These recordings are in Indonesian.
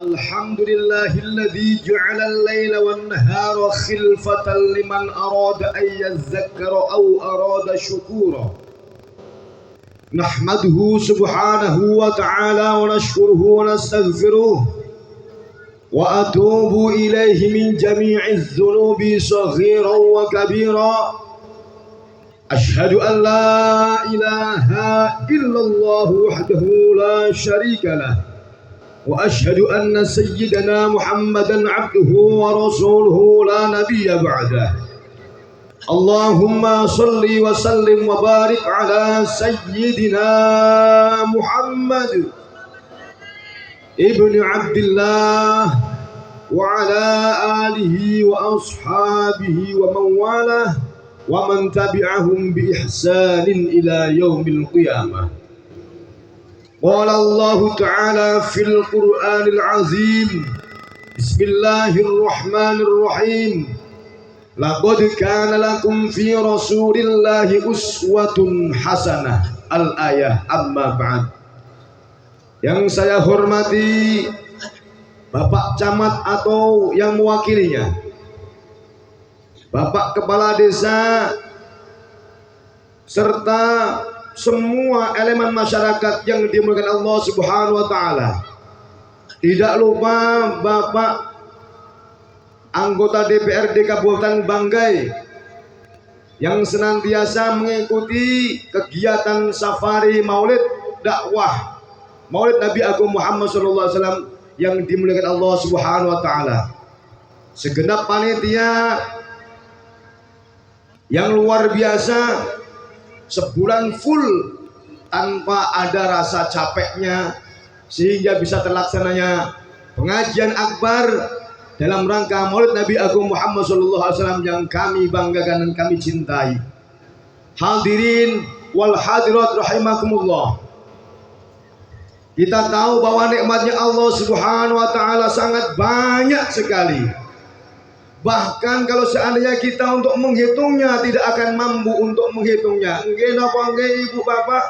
الحمد لله الذي جعل الليل والنهار خلفة لمن أراد أن يذكر أو أراد شكورا. نحمده سبحانه وتعالى ونشكره ونستغفره وأتوب إليه من جميع الذنوب صغيرا وكبيرا. أشهد أن لا إله إلا الله وحده لا شريك له، وأشهد أن سيدنا محمدا عبده ورسوله لا نبي بعده. اللهم صل وسلم وبارك على سيدنا محمد ابن عبد الله وعلى آله وأصحابه ومن والاه ومن تبعهم بإحسان إلى يوم القيامة. قال الله تعالى في القرآن العظيم: بسم الله الرحمن الرحيم. لقد كان لكم في رسول الله أسوة حسنة. Al-ayah. Amma ba'd. Yang saya hormati Bapak Camat atau yang mewakilinya, Bapak Kepala Desa, serta semua elemen masyarakat yang dimuliakan Allah Subhanahu wa Ta'ala. Tidak lupa Bapak anggota DPRD Kabupaten Banggai yang senantiasa mengikuti kegiatan safari maulid dakwah maulid Nabi Agung Muhammad SAW yang dimuliakan Allah Subhanahu wa Ta'ala. Segenap panitia yang luar biasa, sebulan full tanpa ada rasa capeknya, sehingga bisa terlaksananya pengajian akbar dalam rangka maulid Nabi Agung Muhammad SAW yang kami banggakan dan kami cintai. Hadirin wal hadirat rahimakumullah. Kita tahu bahwa nikmatnya Allah Subhanahu wa Ta'ala sangat banyak sekali. Bahkan kalau seandainya kita untuk menghitungnya tidak akan mampu untuk menghitungnya. Nggih napa nggih Ibu Bapak?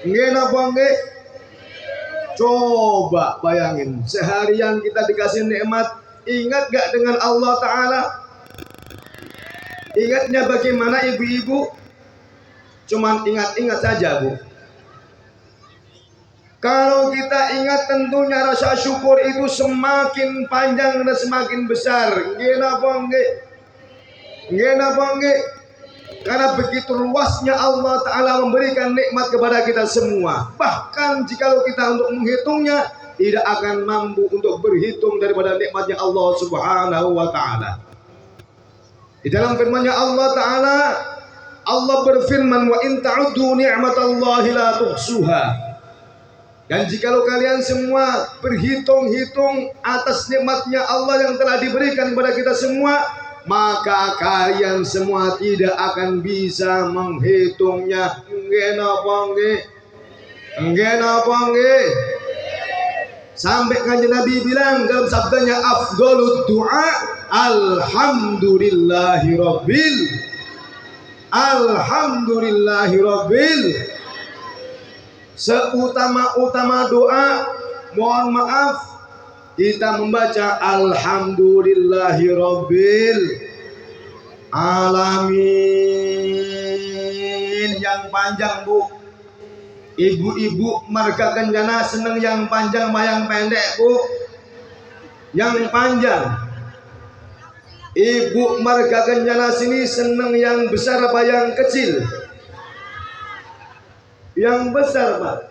Nggih napa nggih? Coba bayangin, seharian kita dikasih nikmat, ingat gak dengan Allah Ta'ala? Ingatnya bagaimana ibu-ibu? Cuman ingat-ingat saja, Bu. Kalau kita ingat, tentunya rasa syukur itu semakin panjang dan semakin besar. Nggih napa nggih? Nggih napa nggih? Karena begitu luasnya Allah Ta'ala memberikan nikmat kepada kita semua. Bahkan jikalau kita untuk menghitungnya, tidak akan mampu untuk berhitung daripada nikmatnya Allah Subhanahu wa Ta'ala. Di dalam firman-Nya Allah Ta'ala, Allah berfirman, wa in ta'uddu ni'matallahi la tuhsuha. Dan jikalau kalian semua berhitung-hitung atas nikmatnya Allah yang telah diberikan kepada kita semua, maka kalian semua tidak akan bisa menghitungnya. Nggih napa nggih? Nggih napa nggih? Sampai Kanjeng Nabi bilang dalam sabdanya, afdhalud du'a alhamdulillahi rabbil. Seutama-utama doa, mohon maaf, kita membaca alhamdulillahi rabbil alamin. Yang panjang, Bu. Ibu-ibu marga kencana seneng yang panjang, yang pendek, Bu. Yang panjang. Ibu marga kencana sini seneng yang besar apa yang kecil? Yang besar, Pak.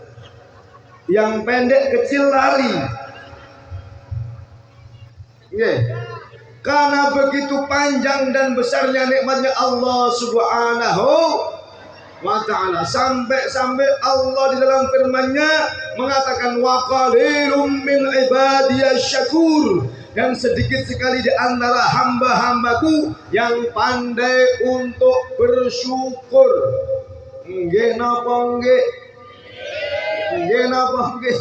Yang pendek kecil lari. Yeah. Karena begitu panjang dan besarnya nikmatnya Allah Subhanahu wa Ta'ala, sampai Allah di dalam firman-Nya mengatakan wa qalilum min ibadiyasy syakur, dan sedikit sekali di antara hamba-hambaku yang pandai untuk bersyukur. Nggih napa nggih? Nggih napa nggih?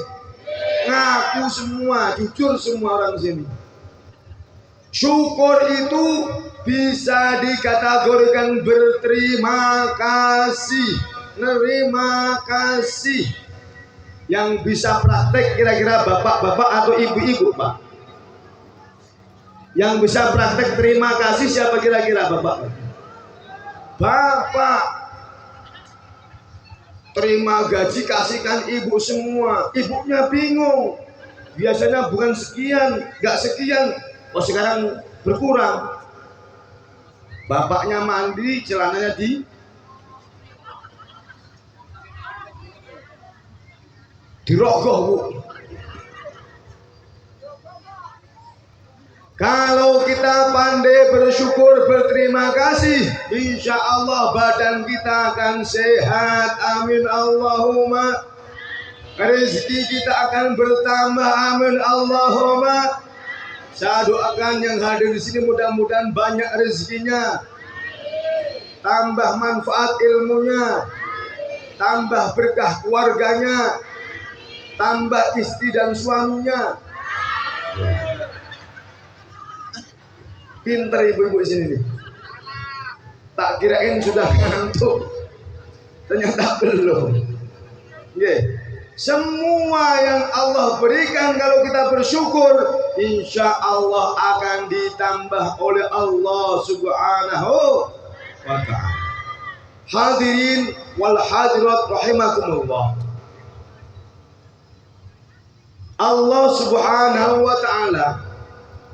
Ngaku semua, jujur semua orang sini. Syukur itu bisa dikategorikan berterima kasih, nerima kasih. Yang bisa praktek kira-kira bapak-bapak atau ibu-ibu, Pak? Yang bisa praktek terima kasih siapa kira-kira, Bapak? Bapak. Terima gaji kasihkan ibu semua. Ibunya bingung. Biasanya bukan sekian, nggak sekian. Oh sekarang berkurang. Bapaknya mandi, celananya dirogoh, Bu. Kalau kita pandai bersyukur, berterima kasih, insya Allah badan kita akan sehat. Amin Allahumma. Rezeki kita akan bertambah. Amin Allahumma. Saya doakan yang hadir di sini mudah-mudahan banyak rezekinya, tambah manfaat ilmunya, tambah berkah keluarganya, tambah istri dan suaminya. Pinter ibu-ibu di sini nih. Tak kirain sudah ngantuk, ternyata belum. Yeah. Semua yang Allah berikan kalau kita bersyukur, insya Allah akan ditambah oleh Allah Subhanahu wa ta'ala. Hadirin wal hadirat rahimakumullah. Allah Subhanahu wa ta'ala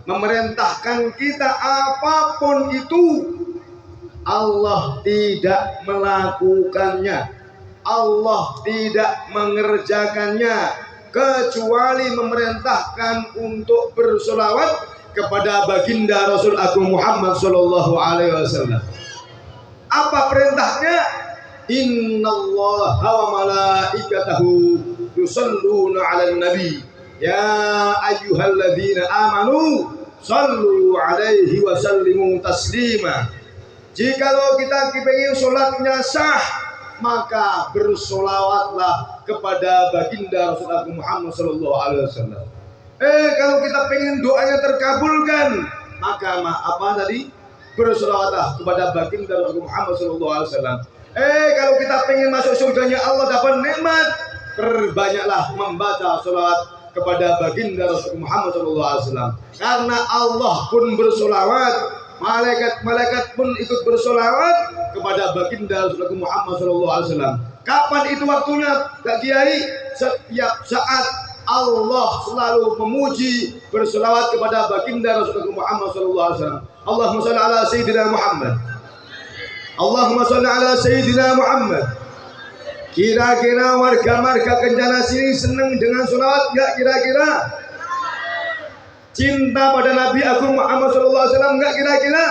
memerintahkan kita apapun itu, Allah tidak melakukannya, Allah tidak mengerjakannya kecuali memerintahkan untuk bersolawat kepada baginda Rasul Agung Muhammad Sallallahu Alaihi Wasallam. Apa perintahnya? Innallaha wa malaikatahu yusalluna 'alan nabi ya ayyuhalladzina amanu sallu 'alaihi wa sallimu taslima. Jikalau kita ingin sholatnya sah, maka bersolawatlah kepada baginda Rasulullah Muhammad Sallallahu Alaihi Wasallam. Kalau kita pengen doanya terkabulkan, maka apa tadi? Bersolawatlah kepada baginda Rasulullah Muhammad Sallallahu Alaihi Wasallam. Kalau kita pengen masuk surganya Allah dapat nikmat, perbanyaklah membaca solawat kepada baginda Rasulullah Muhammad Sallallahu Alaihi Wasallam. Karena Allah pun bersolawat, malaikat pun ikut bersolawat kepada baginda Rasulullah Muhammad SAW. Kapan itu waktunya, Kak Kiai? Setiap saat Allah selalu memuji, bersolawat kepada baginda Rasulullah Muhammad SAW. Allahumma shalli ala Sayyidina Muhammad. Allahumma shalli ala Sayyidina Muhammad. Kira-kira warga-warga Kencana sini senang dengan solawat nggak kira-kira? Cinta pada Nabi Agung Muhammad SAW enggak kira-kira?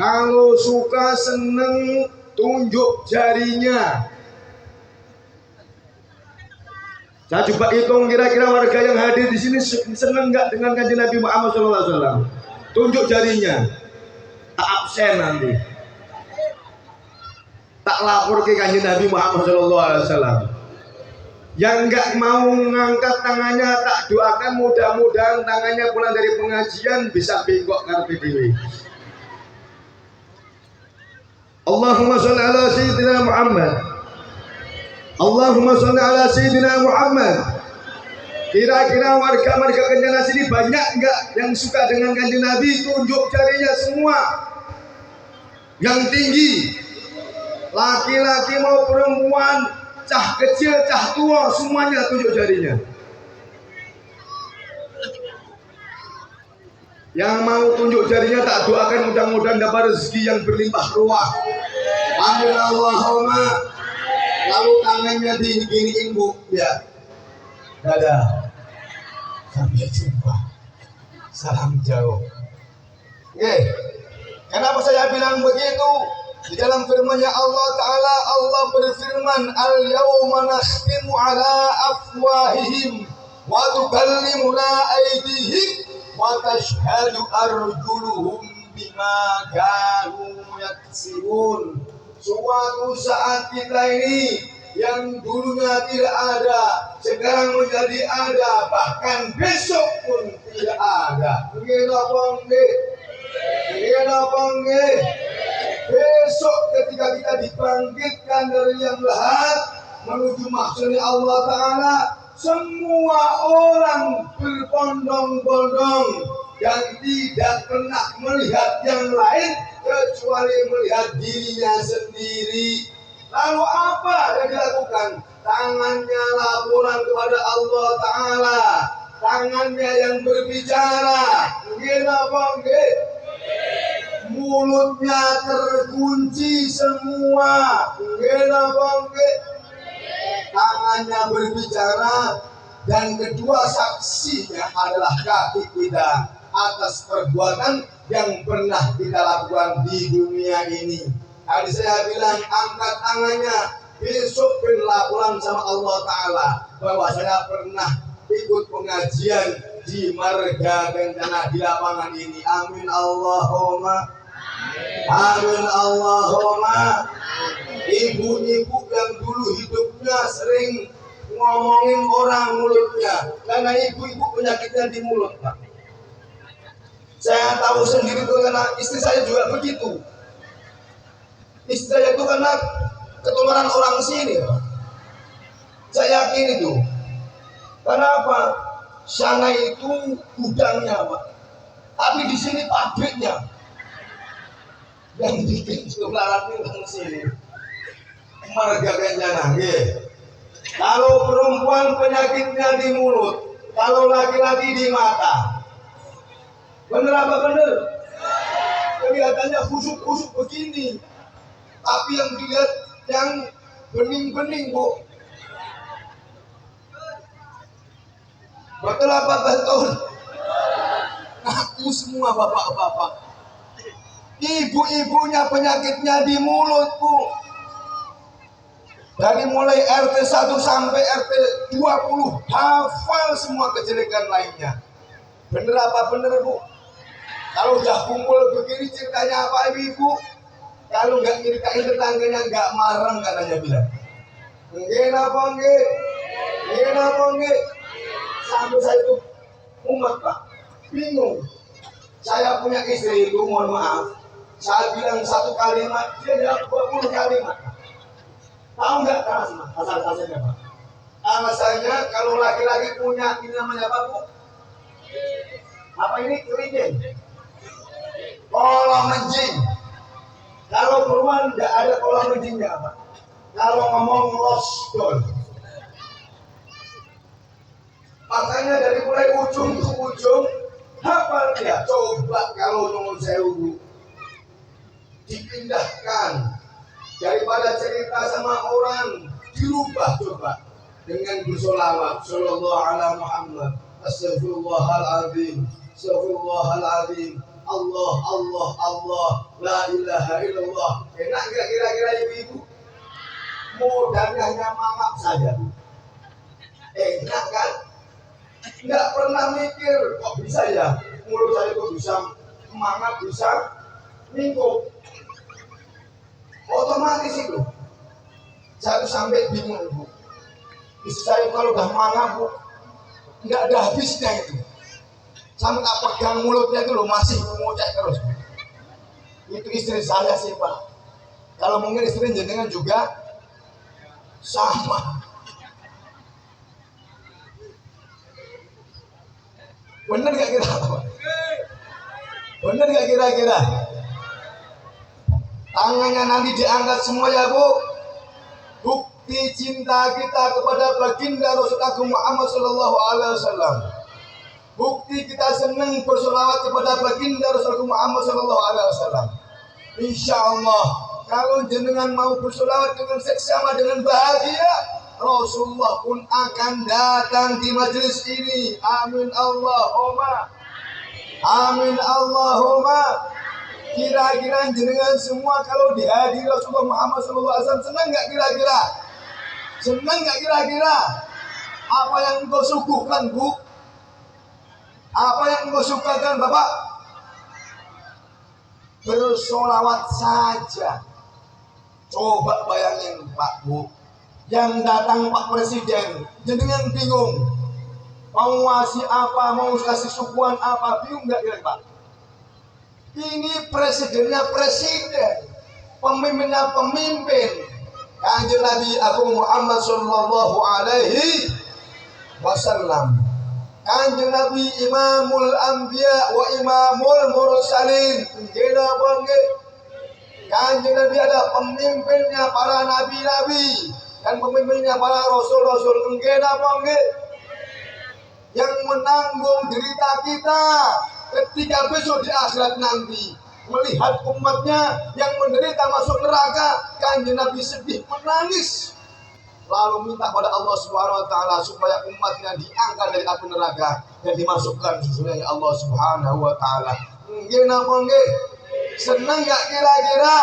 Kalau suka seneng tunjuk jarinya. Saya coba hitung kira-kira warga yang hadir di sini seneng enggak dengan kanjeng Nabi Muhammad SAW? Tunjuk jarinya. Tak absen nanti. Tak lapor ke kanjeng Nabi Muhammad SAW. Yang enggak mau ngangkat tangannya tak doakan mudah-mudahan tangannya pulang dari pengajian bisa bengkok karpe dewe. Allahumma sholli ala Sayyidina Muhammad. Allahumma sholli ala Sayyidina Muhammad. Kira-kira warga-warga Kencana sini banyak enggak yang suka dengan kanjeng Nabi? Tunjuk jarinya semua. Yang tinggi, laki-laki mau perempuan, cah kecil, cah tua, semuanya tunjuk jarinya. Yang mau tunjuk jarinya tak doakan mudah-mudahan dapat rezeki yang berlimpah ruah. Amin Allahumma. Lalu tangannya diginiin, Bu, ya. Dadah. Sampai jumpa. Salam jauh. Kenapa saya bilang begitu? Di dalam firman-Nya Allah Ta'ala, Allah berfirman, Al-yawma nakhtimu ala afwahihim wa tukallimuna aydihim wa tashhadu arjuluhum bima kanu yaksibun. Suatu saat kita ini yang dulunya tidak ada, sekarang menjadi ada, bahkan besok pun tidak ada. Besok ketika kita dibangkitkan dari yang lahat, menuju maksudnya Allah Ta'ala, semua orang berbondong-bondong dan tidak pernah melihat yang lain kecuali melihat dirinya sendiri. Lalu apa yang dilakukan? Tangannya laporan kepada Allah Ta'ala, tangannya yang berbicara, mulutnya terkunci semua, tangannya berbicara, dan kedua saksinya adalah kaki kita atas perbuatan yang pernah kita lakukan di dunia ini. Tadi saya bilang angkat tangannya, besok berlaporan sama Allah Ta'ala bahwa saya pernah ikut pengajian di Marga Kencana di lapangan ini. Amin Allahumma, amin Allahumma. Ibu-ibu yang dulu hidupnya sering ngomongin orang mulutnya, karena ibu-ibu penyakitnya di mulut, Pak. Saya tahu sendiri tuh, karena istri saya juga begitu. Istri saya itu karena ketularan orang sini, Pak. Saya yakin itu. Kenapa? Sana itu gudangnya, Pak. Tapi di sini pabriknya. Yang bikin ketularan orang sini. Marga Kencana, kalau perempuan penyakitnya di mulut, kalau laki-laki di mata. Bener apa bener? Kelihatannya kusuk-kusuk begini, tapi yang dilihat yang bening-bening, Bu. Betul apa betul? Aku semua bapak-bapak. Ibu-ibunya penyakitnya di mulut, Bu. Dari mulai RT 1 sampai RT 20 hafal semua kejelekan lainnya. Bener apa bener, Bu? Kalau udah kumpul begini ceritanya apa, Ibu? Kalau nggak ceritain tetangganya nggak marah katanya bilang. Nggih napa nggih? Nggih napa nggih? Sampai saya itu umat, Pak, bingung. Saya punya istri itu, mohon maaf, saya bilang satu kalimat, dia jawab 20 kalimat. Tahu nggak alasannya, Pak? Alasannya kalau laki-laki punya ini namanya apa, Bu? Apa ini? Keringin. Kolam menjing. Kalau perempuan nggak ada kolam menjingnya, Pak. Kalau ngomong losdol. Makanya dari mulai ujung ke ujung hafal dia. Coba kalau nyuwun sewu dipindahkan, daripada cerita sama orang, dirubah coba dengan bersolawat sallallahu ala Muhammad, astagfirullahaladzim, astagfirullahaladzim, Allah Allah Allah, la ilaha illallah. Enak nggak kira-kira ibu-ibu? Modalnya hanya mangap saja. Enak kan? Nggak pernah mikir kok bisa ya mulut saya kok bisa mangap, bisa minggup. Otomatis itu saya sampai bingung, Bu. Istri saya kalau udah mangap, Bu, nggak ada habisnya itu. Sampai tak pegang mulutnya itu loh, masih mengocek terus. Itu istri saya sih, Pak. Kalau mungkin istri jenengan juga sama. Bener gak kira-kira? Bener gak kira-kira? Tangannya nanti diangkat semua ya, Bu. Bukti cinta kita kepada baginda Rasulullah Muhammad Sallallahu Alaihi Wasallam. Bukti kita senang bersolawat kepada baginda Rasulullah Muhammad Sallallahu Alaihi Wasallam. Insya Allah, kalau jenengan mau bersolawat dengan seksama, dengan bahagia, Rasulullah pun akan datang di majelis ini. Amin Allahumma, amin Allahumma. Kira-kira jenengan semua kalau dihadiri Rasulullah Muhammad SAW senang nggak kira-kira? Senang nggak kira-kira? Apa yang engkau suguhkan, Bu? Apa yang engkau suguhkan, Bapak? Bersolawat saja. Coba bayangin, Pak, Bu. Yang datang Pak Presiden, jenengan bingung. Mau ngasih apa, mau kasih suguhan apa, bingung nggak kira-kira, Pak? Ini presidennya presiden, pemimpinnya pemimpin. Kanjeng Nabi Agung Muhammad sallallahu alaihi wasallam. Kanjeng Nabi Imamul Anbiya wa Imamul Mursalin. Nggih napa nggih? Kanjeng Nabi ada pemimpinnya para nabi-nabi dan pemimpinnya para rasul-rasul. Nggih napa nggih? Yang menanggung derita kita ketika besok di akhirat nanti, melihat umatnya yang menderita masuk neraka, Kanjeng Nabi sedih menangis, lalu minta pada Allah Subhanahu wa taala supaya umatnya diangkat dari api neraka dan dimasukkan ke surga Allah Subhanahu wa taala. Nggih napa nggih? Senang enggak kira-kira?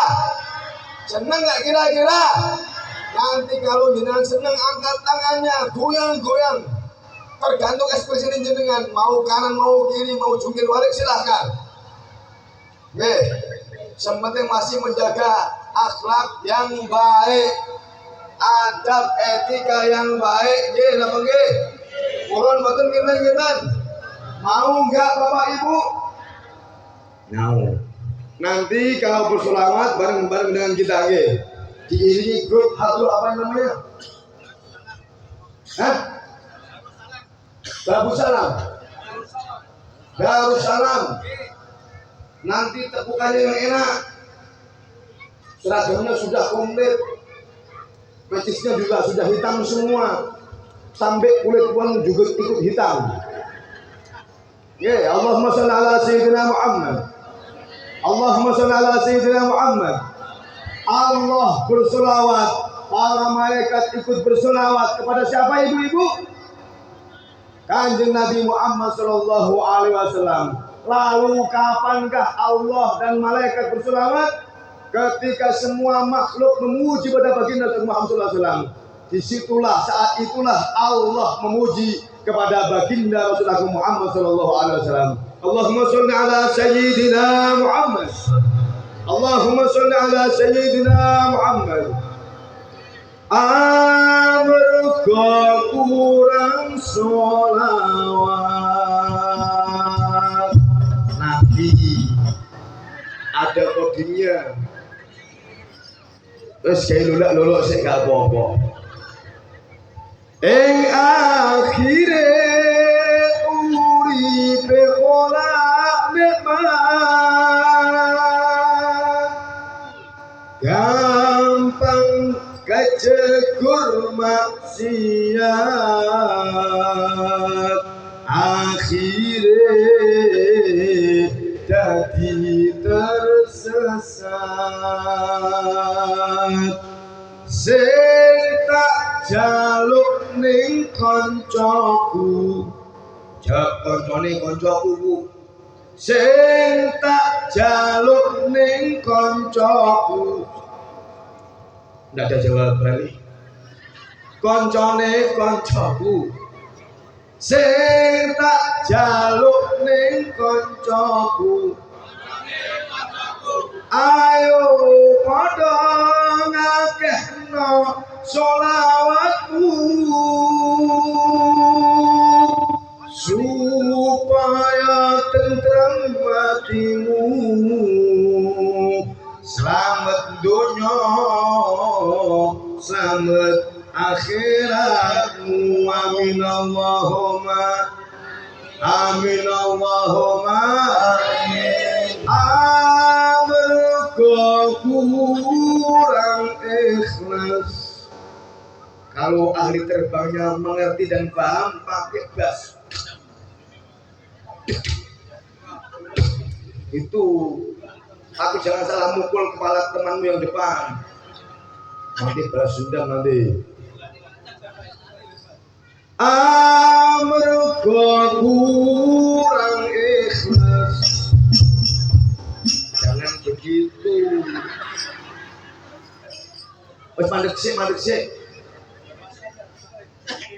Senang enggak kira-kira? Nanti kalau jenengan senang angkat tangannya, goyang-goyang. Tergantung ekspresi jenengan, mau kanan, mau kiri, mau jungkir balik silahkan. Nggih, sepenting masih menjaga akhlak yang baik, adab etika yang baik. Nggih, napa nggih? Purun boten kinten-kinten. Mau enggak Bapak Ibu? Mau. Nanti kalau bersolawat bareng-bareng dengan kita nggih. Diiringi grup hatul apa namanya? Hah? Darussalam. Darussalam. Nanti tepukannya yang enak. Seragamnya sudah komplit. Pecisnya juga sudah hitam semua. Sampai kulit pun juga ikut hitam. Ya, Allahumma shalli ala sayyidina Muhammad. Allahumma shalli ala sayyidina Muhammad. Allah bersolawat, para malaikat ikut bersolawat kepada siapa ibu-ibu? Kanjeng Nabi Muhammad sallallahu alaihi wasallam. Lalu kapankah Allah dan malaikat bersolawat? Ketika semua makhluk memuji pada baginda Muhammad sallallahu alaihi wasallam. Disitulah, saat itulah Allah memuji kepada baginda Rasulullah Muhammad sallallahu alaihi wasallam. Allahumma sholli ala sayyidina Muhammad. Allahumma sholli ala sayyidina Muhammad. Amarga kurang sholawat Nabi ada kodingnya. Terus kayak lulak sih gak apa-apa. Ing akhire uripe ora nikmat, gampang kejegur maksiat, akhire dadi tersesat. Sing tak jaluk ning koncoku, jak koncone koncoku. Sing tak jaluk ning koncoku, ndak ada jawaban nih. Koncone koncoku, sing tak jaluk ning koncoku. Ayo padha ngakehno sholawatmu supaya tentrem hatimu, selamat dunya, selamat akhiratmu. Amin Allahumma amin Allahumma amin. Amarga kurang ikhlas. Kalau ahli terbangnya mengerti dan paham, pakai bas. Itu, tapi jangan salah mukul kepala temanmu yang depan. Nanti balas dendam nanti. Amarga kurang ikhlas. Jangan begitu. Mandek sih.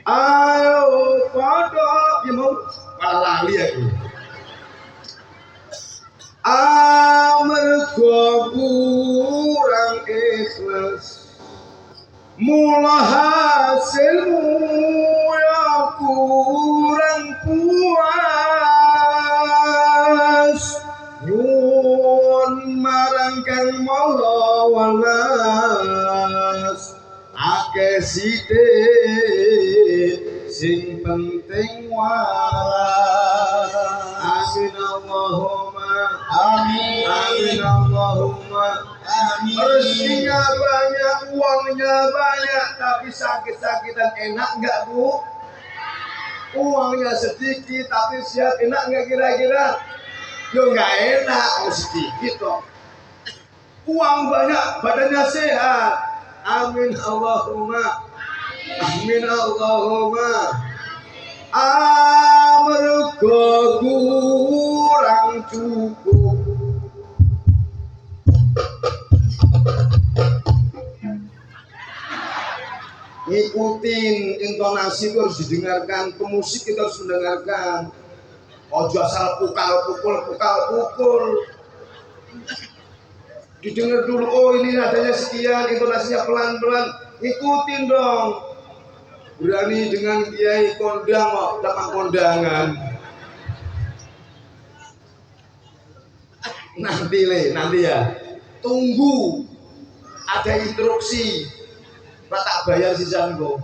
Ayo padha ya mau malah lali aku. Amarga kurang ikhlas, mula hasilmu ya kurang puas. Nyuwun marang Kang Maha Welas, sithik sing penting waras. Amin Allahumma amin. Amin Allahumma amin. Rezekinya banyak, uangnya banyak, tapi sakit-sakitan enak nggak Bu? Uangnya sedikit tapi sehat enak nggak kira-kira? Yo nggak enak, sedikit kok. Uang banyak, badannya sehat. Amin Allahumma amin Allahumma. Amarga kurang cukup. Ngikutin intonasi itu harus didengarkan, pemusik kita harus mendengarkan. Ojo asal pukul. Didengar dulu, oh ini nadanya sekian, intonasinya pelan-pelan. Ngikutin dong. Berani dengan kiai kondang kok, dapat kondangan. Nanti ya. Tunggu. Ada instruksi. Tak bayar sisanku.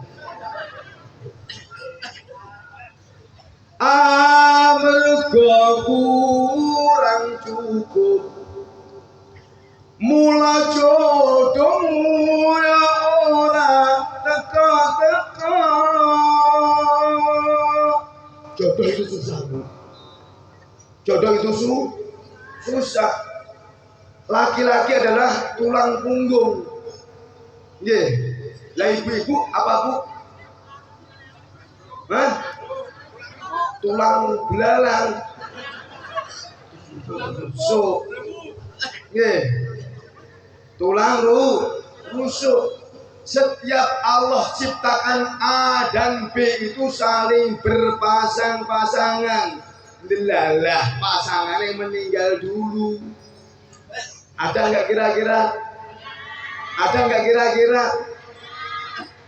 Amarga kurang cukup. Mula jodohmu ya ora teka-teka. Jodoh itu susah Bu. Jodoh itu susah. Laki-laki adalah tulang punggung. Nggih. Lah ibu-ibu apa Bu? Hah? Tulang belalang. So. Nggih. Tulang rusuk. Setiap Allah ciptakan A dan B itu saling berpasang-pasangan. Delalah pasangannya meninggal dulu. Ada nggak kira-kira?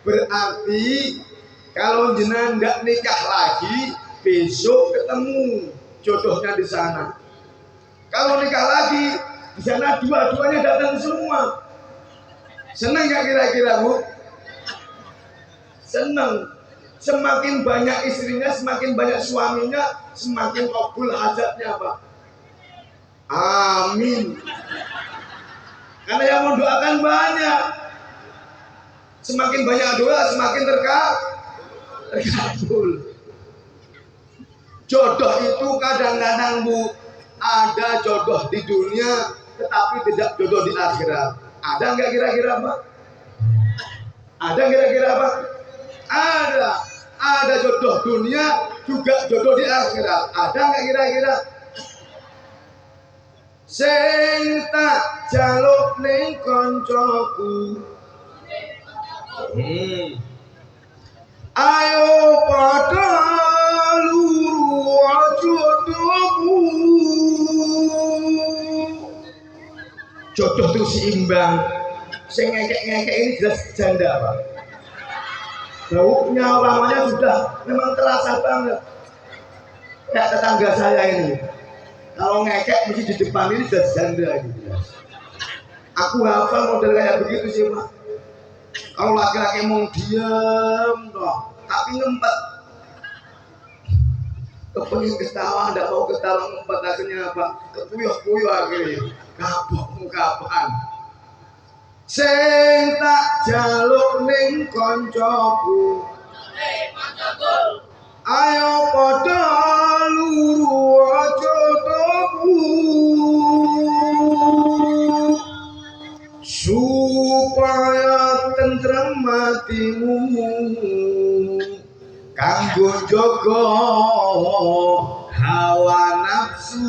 Berarti kalau jenengan nggak nikah lagi, besok ketemu jodohnya di sana. Kalau nikah lagi, di sana dua-duanya datang semua. Senang nggak kira-kira Bu? Senang. Semakin banyak istrinya, semakin banyak suaminya, semakin kabul hajatnya Pak. Amin. Karena yang mendoakan banyak. Semakin banyak doa, semakin terkabul. Jodoh itu kadang-kadang Bu, ada jodoh di dunia, tetapi tidak jodoh di akhirat. Ada nggak kira-kira Pak? Ada kira-kira Pak? Ada jodoh dunia, juga jodoh di akhirat. Ada nggak kira-kira? Sing tak jaluk ning koncoku. Ayo padha luru jodohmu. Jodoh itu seimbang. Sing ngekek-ngekek ini jelas janda Pak. Baunya lamanya sudah memang terasa banget. Kayak tetangga saya ini. Kalau ngekek mesti di depan ini jelas janda gitu. Aku hafal model kayak begitu sih Pak. Kalau laki-laki mau diam toh, tapi ngempet. Kepengin ketawa, tidak mau ketawa ngempet akhirnya apa? Kepuyuh-puyuh akhirnya. Kapok kapan? Sing tak jaluk ning koncoku. Ayo padha luru jodohmu. Supaya tentrem hatimu kanggo jaga hawa nafsu.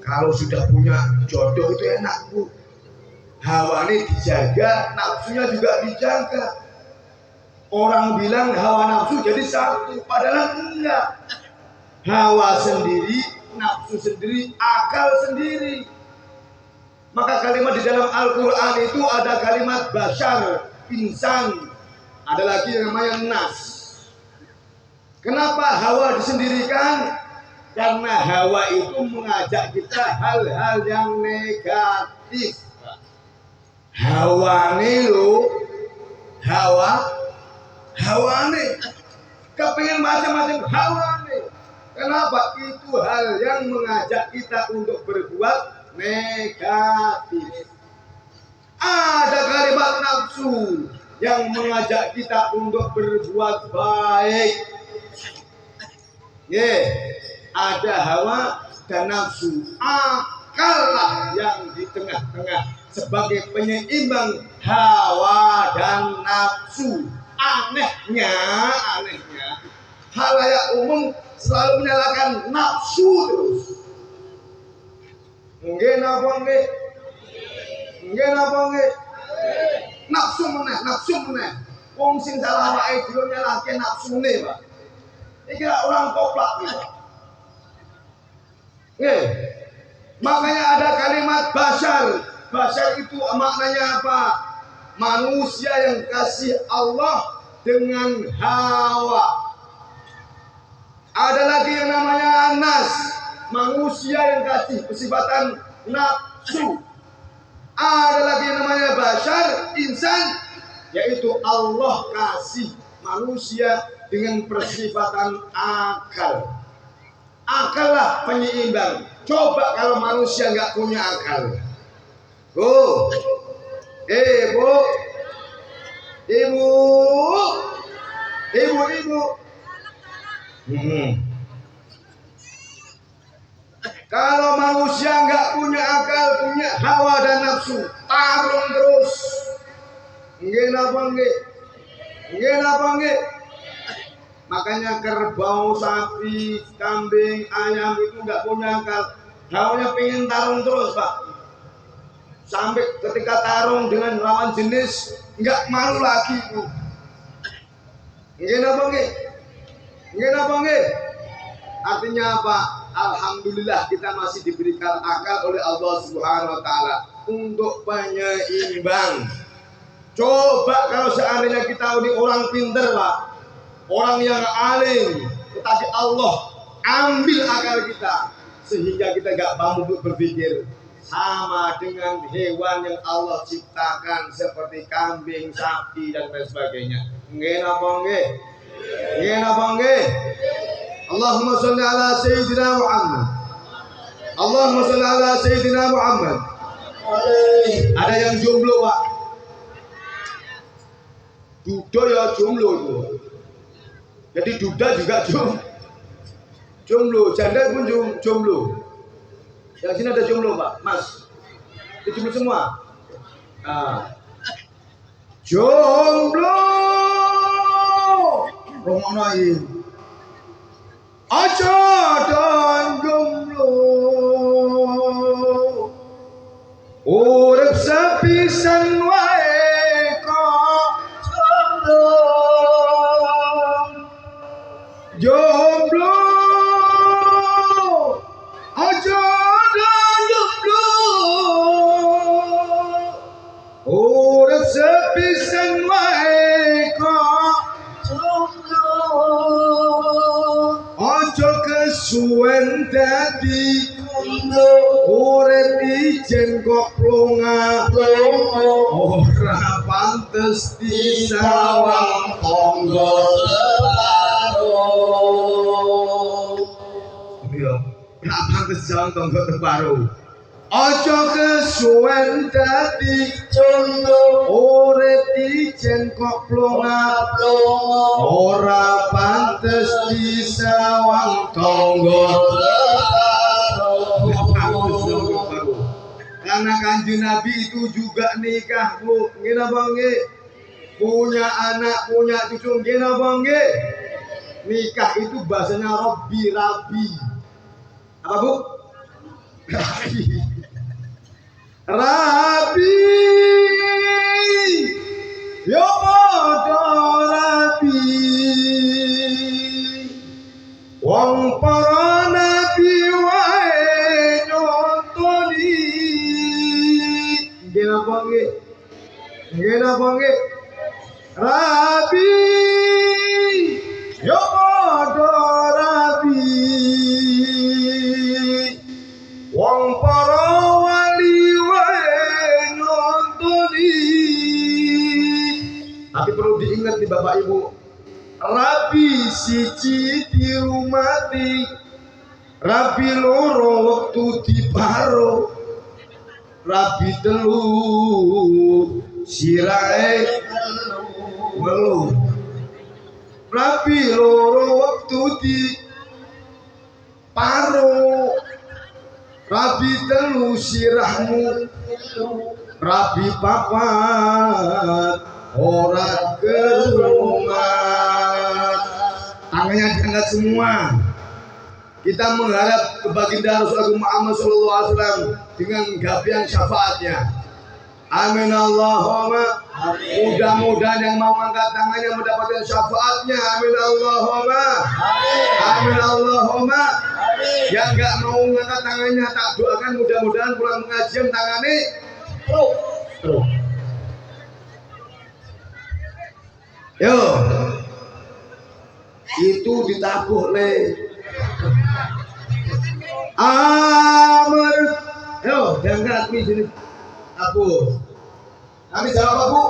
Kalau sudah punya jodoh itu enak Bu, hawanya dijaga, nafsunya juga dijaga. Orang bilang hawa nafsu jadi satu, padahal enggak. Hawa sendiri, nafsu sendiri, akal sendiri. Maka kalimat di dalam Al-Quran itu ada kalimat bashar, insan. Ada lagi yang namanya nas. Kenapa hawa disendirikan? Karena hawa itu mengajak kita hal-hal yang negatif. hawane lho, hawane kepingin macam-macam hawane. Kenapa? Itu hal yang mengajak kita untuk berbuat negatif. Ada kalimat nafsu yang mengajak kita untuk berbuat baik. Ada hawa dan nafsu. Akallah yang di tengah-tengah sebagai penyeimbang hawa dan nafsu. Anehnya halayak umum selalu menyalahkan nafsu terus. Nggih napa nggih? Nggih napa nggih? Nafsu meneh. Wong sing salah wae dhewe nyalahke nafsune, Pak. Iki orang koplak iki, Pak. Nggih. Makanya ada kalimat basyar. Basyar itu maknanya apa? Manusia yang kasih Allah dengan hawa. Ada lagi yang namanya nas, manusia yang kasih kesifatan nafsu. Ada lagi yang namanya bashar, insan, yaitu Allah kasih manusia dengan persifatan akal. Akallah penyeimbang. Coba kalau manusia nggak punya akal. Bu, ibu. Kalau manusia nggak punya akal, punya hawa dan nafsu, tarung terus. Nggih napa nggih? Makanya kerbau, sapi, kambing, ayam itu nggak punya akal. Hawanya pengen tarung terus, Pak. Sampai ketika tarung dengan lawan jenis nggak malu lagi, Bu. Nggih napa nggih? Artinya apa? Alhamdulillah kita masih diberikan akal oleh Allah Subhanahu wa taala untuk penyeimbang. Coba kalau seandainya kita ini orang pinter, Pak. Orang yang alim, tetapi Allah ambil akal kita sehingga kita gak mampu untuk berpikir. Sama dengan hewan yang Allah ciptakan seperti kambing, sapi dan lain sebagainya. Nggih napa nggih? Allahumma sholli ala sayyidina Muhammad. Ada yang jomblo, Pak. Duda ya jomblo itu. Jadi duda juga jomblo, janda pun jomblo. Yang sini ada jomblo, Pak, Mas. Itu jomblo semua. Jomblo. Romono iki. Aja dan jomblo. Urip sepisan wae kok jomblo. Aja dan jomblo. Urip sepisan wae kok jomblo. Aja kesuwen dadi jomblo. Urip ijen kok plonga-plonga. Ora pantes disawang tangga teparo. Iya, ora pantes disawang tangga teparo. Aja kesuwen dadi jomblo. Urip ijen kok plonga-plonga. Ora pantes disawang tangga teparo. Karena Kanjeng Nabi itu juga nikah, Bu. Nggih napa nggih? Punya anak, punya cucu, nggih napa nggih? Nikah itu bahasanya rabi. Apa, Bu? Rabi. Yo padha rabi. Wong para nabi wae nyontoni. Nggih napa nggih? Rabi yo padha rabi. Wong para wali wae nyontoni. ingat di Bapak Ibu. Rabi siji diumati, rabi loro waktu diparo, rabi telu sirahe ngelu, rabi loro waktu diparo, rabi telu sirahmu, rabi papat orang kerumat. Tangannya diangkat semua. Kita mengharap kebaginda Rasulullah Muhammad SAW dengan gabian syafaatnya. Amin Allahumma. Mudah-mudahan yang mau angkat tangannya mendapatkan syafaatnya. Amin Allahumma. Amin Allahumma. Yang nggak mau angkat tangannya tak doakan mudah-mudahan pulang pengajian tangannya terus. Yo, itu ditabuh le. Amr, yo, diangkat nih sini. Tabuh. Kami jawab apa Bu?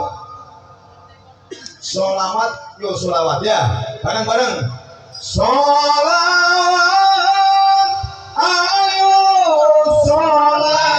Sholawat, yo sholawat ya, bareng-bareng. Sholawat, ayo sholawat.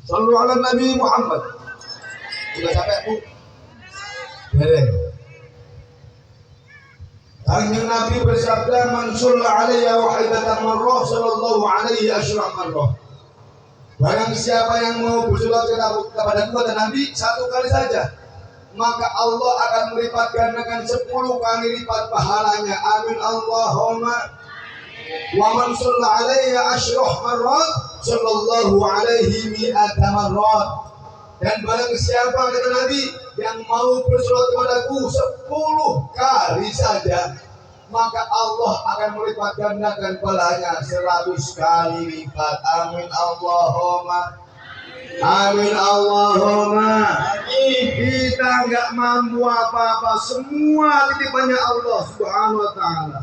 Sallu ala Nabi Muhammad. Sudah capek Bu? Beres. Kanjeng Nabi bersabda, "Man shalla alayya wahidatan marrah sallallahu alaihi asyra marrah." Barang siapa yang mau bersolat kepada Nabi satu kali saja, maka Allah akan melipat gandakan 10 kali lipat pahalanya. Amin Allahumma. Wa man shalla alaiya asyrah marrat sallallahu alaihi mi'ata marrat. Dan barang siapa, kata Nabi, yang mau bersolat kepadaku 10 kali saja, maka Allah akan melipat gandakan pahalanya 100 kali lipat. Amin Allahumma. Amin Allahumma. Kita nggak mampu apa-apa, semua titipannya Allah Subhanahu wa taala.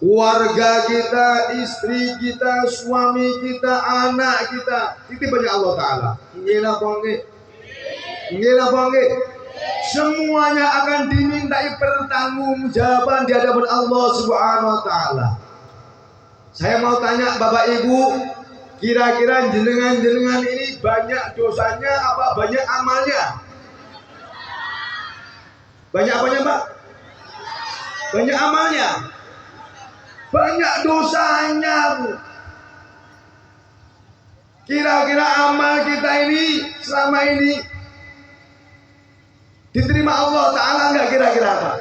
Keluarga kita, istri kita, suami kita, anak kita, titipannya Allah taala. Nggih napa nggih? Nggih napa nggih? Semuanya akan dimintai pertanggungjawaban di hadapan Allah Subhanahu wa taala. Saya mau tanya Bapak Ibu, kira-kira jenengan-jenengan ini banyak dosanya apa banyak amalnya? Banyak apanya, Pak? Banyak amalnya. Banyak dosanya, Bu. Kira-kira amal kita ini selama ini diterima Allah Ta'ala nggak kira-kira, Pak?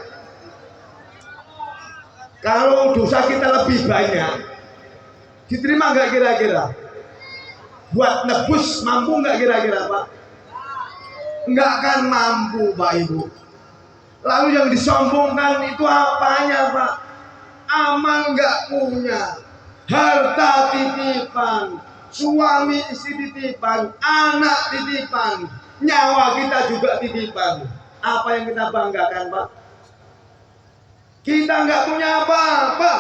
Kalau dosa kita lebih banyak, diterima nggak kira-kira? Buat nebus mampu nggak kira-kira, Pak? Nggak akan mampu, Pak Ibu. Lalu yang disombongkan itu apanya, Pak? Amal nggak punya, harta titipan, suami istri titipan, anak titipan, nyawa kita juga titipan. Apa yang kita banggakan, Pak? Kita nggak punya apa-apa.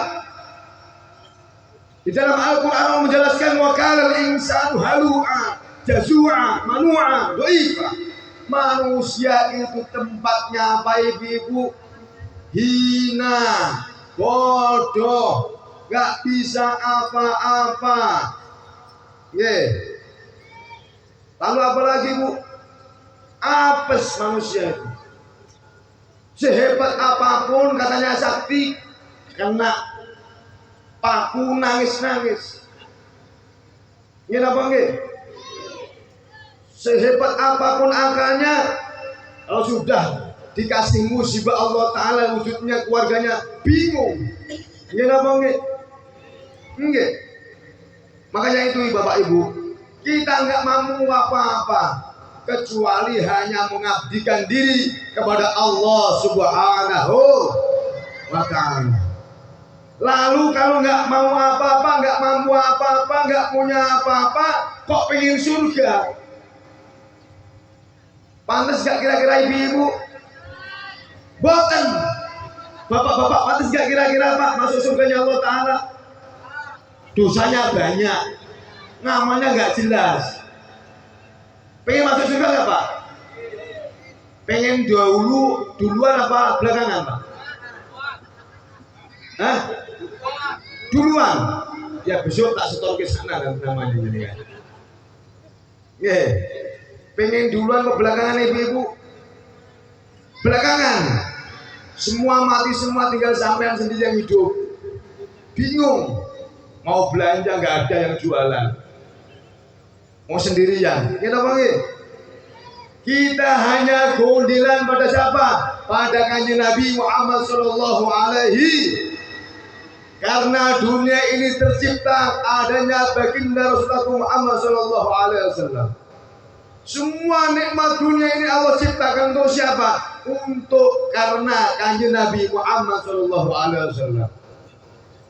Di dalam Al-Quran menjelaskan wakalal insanu halu'a, jazu'a, manu'a, do'ifa. Manusia itu tempatnya apa, Ibu? Hina, bodoh, gak bisa apa-apa. Lalu apa lagi, Bu? Apes manusia itu. Sehebat apapun katanya sakti, kena paku nangis-nangis. Ini apa nggih? Sehebat apapun akalnya, kalau sudah dikasih musibah Allah Ta'ala wujudnya keluarganya bingung. Ini apa nggih? Nggih. Makanya itu Bapak Ibu, kita nggak mampu apa-apa kecuali hanya mengabdikan diri kepada Allah Subhanahu wa Ta'ala. Lalu kalau nggak mau apa-apa, nggak mampu apa-apa, nggak punya apa-apa, kok pengen surga? Pantas nggak kira-kira ibu-ibu? Boten. Bapak-bapak pantas nggak kira-kira, Pak, masuk surganya Allah Ta'ala? Dosanya banyak, namanya nggak jelas. Pengen masuk surga nggak, Pak? Pengen duluan apa belakangan, Pak? Hah? Duluan. Ya besok tak setor ke sana kan namanya ini kan. Pengen duluan ke belakangan, ibu-ibu? Belakangan. Semua mati semua, tinggal sampean sendiri yang hidup. Bingung. Mau belanja nggak ada yang jualan. Mau sendirian. Kita panggil. Kita hanya gondelan pada siapa? Pada kanjeng Nabi Muhammad Sallallahu Alaihi. Karena dunia ini tercipta adanya baginda Rasulullah Muhammad Sallallahu Alaihi Wasallam. Semua nikmat dunia ini Allah ciptakan untuk siapa? Untuk karena kanjeng Nabi Muhammad Sallallahu Alaihi Wasallam.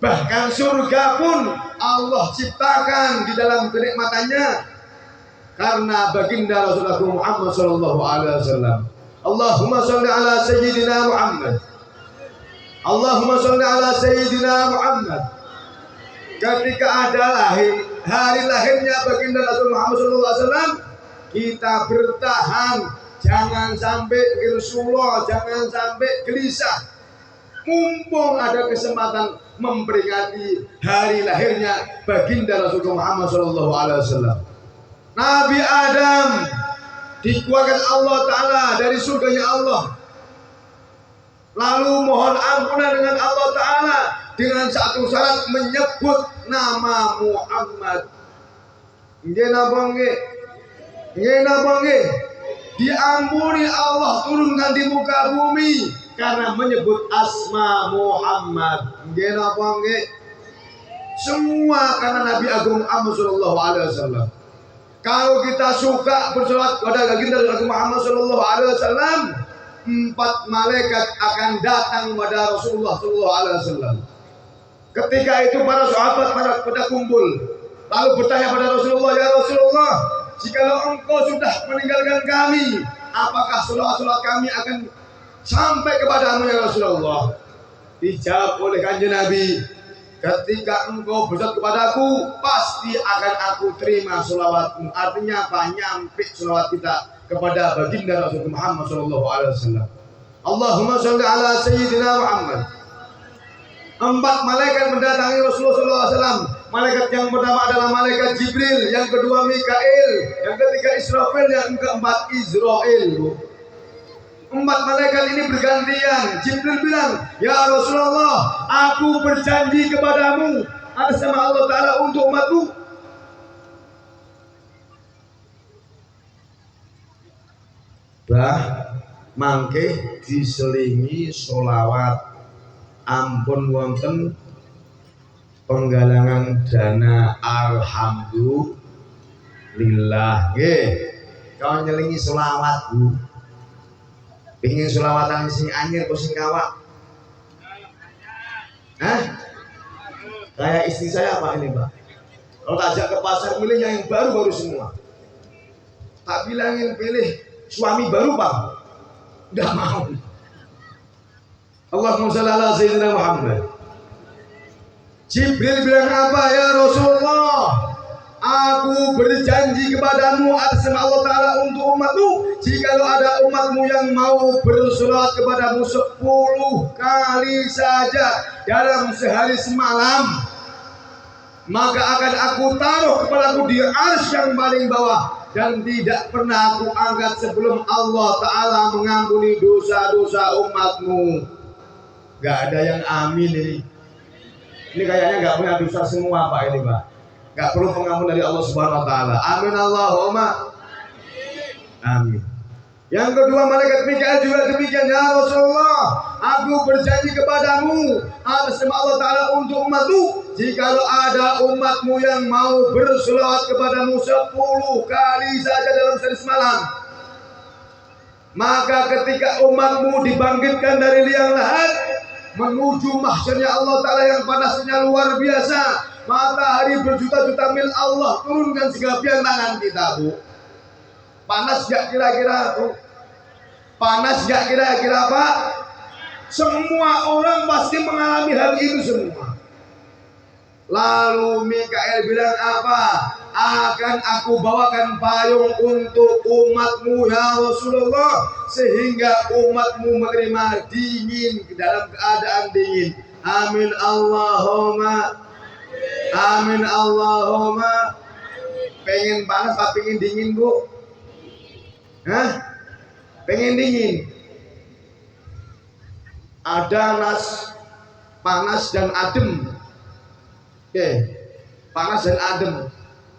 Bahkan surga pun Allah ciptakan di dalam kenikmatannya karena baginda Rasulullah Muhammad Sallallahu Alaihi Wasallam. Allahumma sholli ala Sayyidina Muhammad. Allahumma sholli ala Sayyidina Muhammad. Ketika ada hari lahirnya baginda Rasul Muhammad Sallallahu Alaihi Wasallam, kita bertahan, jangan sampai Rasulullah, jangan sampai gelisah. Mumpung ada kesempatan memperingati hari lahirnya baginda Rasul Muhammad Sallallahu Alaihi Wasallam. Nabi Adam dikeluarkan Allah Ta'ala dari surganya Allah. Lalu mohon ampunan dengan Allah Ta'ala dengan satu syarat, menyebut nama Muhammad. Nggih napa nggih? Nggih napa nggih? diampuni Allah turunkan di muka bumi karena menyebut asma Muhammad. Nggih napa nggih? Semua karena Nabi Agung Muhammad sallallahu alaihi wasallam. Kalau kita suka bersolawat kepada baginda Nabi Muhammad sallallahu alaihi wasallam, 4 malaikat akan datang kepada Rasulullah sallallahu alaihi wasallam. Ketika itu para sahabat pada kumpul, lalu bertanya pada Rasulullah, "Ya Rasulullah, jikalau engkau sudah meninggalkan kami, apakah salawat kami akan sampai kepadamu ya Rasulullah?" Dijawab oleh Kanjeng Nabi, "Ketika engkau bersolawat kepadaku, pasti akan aku terima salawatmu." Artinya apa? Nyampe salawat kita kepada baginda Rasulullah Muhammad sallallahu alaihi wasallam. Allahumma sholli ala sayyidina Muhammad. 4 malaikat mendatangi Rasulullah sallallahu alaihi wasallam. Malaikat yang pertama adalah malaikat Jibril, yang kedua Mikail, yang ketiga Israfil, yang keempat Israel. 4 malaikat ini bergantian. Jibril bilang, "Ya Rasulullah, aku berjanji kepadamu atas nama Allah Ta'ala untuk umatku." Mangke diselingi sholawat ampun wonten penggalangan dana alhamdulillah. Nggih, kau nyelingi sholawat Bu. Pingin sholawatan sing anyar kok sing kawak? Hah? Kayak istri saya Pak ini Pak. Kalau tak ajak ke pasar milihnya yang baru-baru semua. Tak bilangin pilih suami baru Pak. Enggak mau. Allahumma shalli ala sayyidina Muhammad. Jibril bilang apa? "Ya Rasulullah, aku berjanji kepadamu atas nama Allah Ta'ala untuk umatmu, jikalau ada umatmu yang mau bersolawat kepadamu 10 kali saja dalam sehari semalam, maka akan aku taruh kepadaku di arsy yang paling bawah, dan tidak pernah aku angkat sebelum Allah Ta'ala mengampuni dosa-dosa umatmu." Gak ada yang amin ini. Ini kayaknya gak punya dosa semua Pak ini Pak. Gak perlu pengampun dari Allah Subhanahu Wa Ta'ala. Amin Allahumma amin. Yang kedua malaikat Mikail juga demikian. "Ya Rasulullah, aku berjanji kepadamu atas nama Allah Ta'ala untuk umatmu, jikalau ada umatmu yang mau bersolawat kepadamu 10 kali saja dalam sehari semalam, maka ketika umatmu dibangkitkan dari liang lahat menuju mahsyarnya Allah Ta'ala yang panasnya luar biasa, matahari berjuta-juta mil, Allah turunkan segala tangan kita Bu. Panas gak kira-kira Bu? Panas gak kira-kira Pak? Semua orang pasti mengalami hal itu semua. Lalu Mikail bilang apa? "Akan aku bawakan payung untuk umatmu ya Rasulullah, sehingga umatmu menerima dingin dalam keadaan dingin." Amin Allahumma amin Allahumma. Pengen panas apa pengen dingin Bu? Hah? Pengen dingin. Ada nas panas dan adem. Oke, panas dan adem.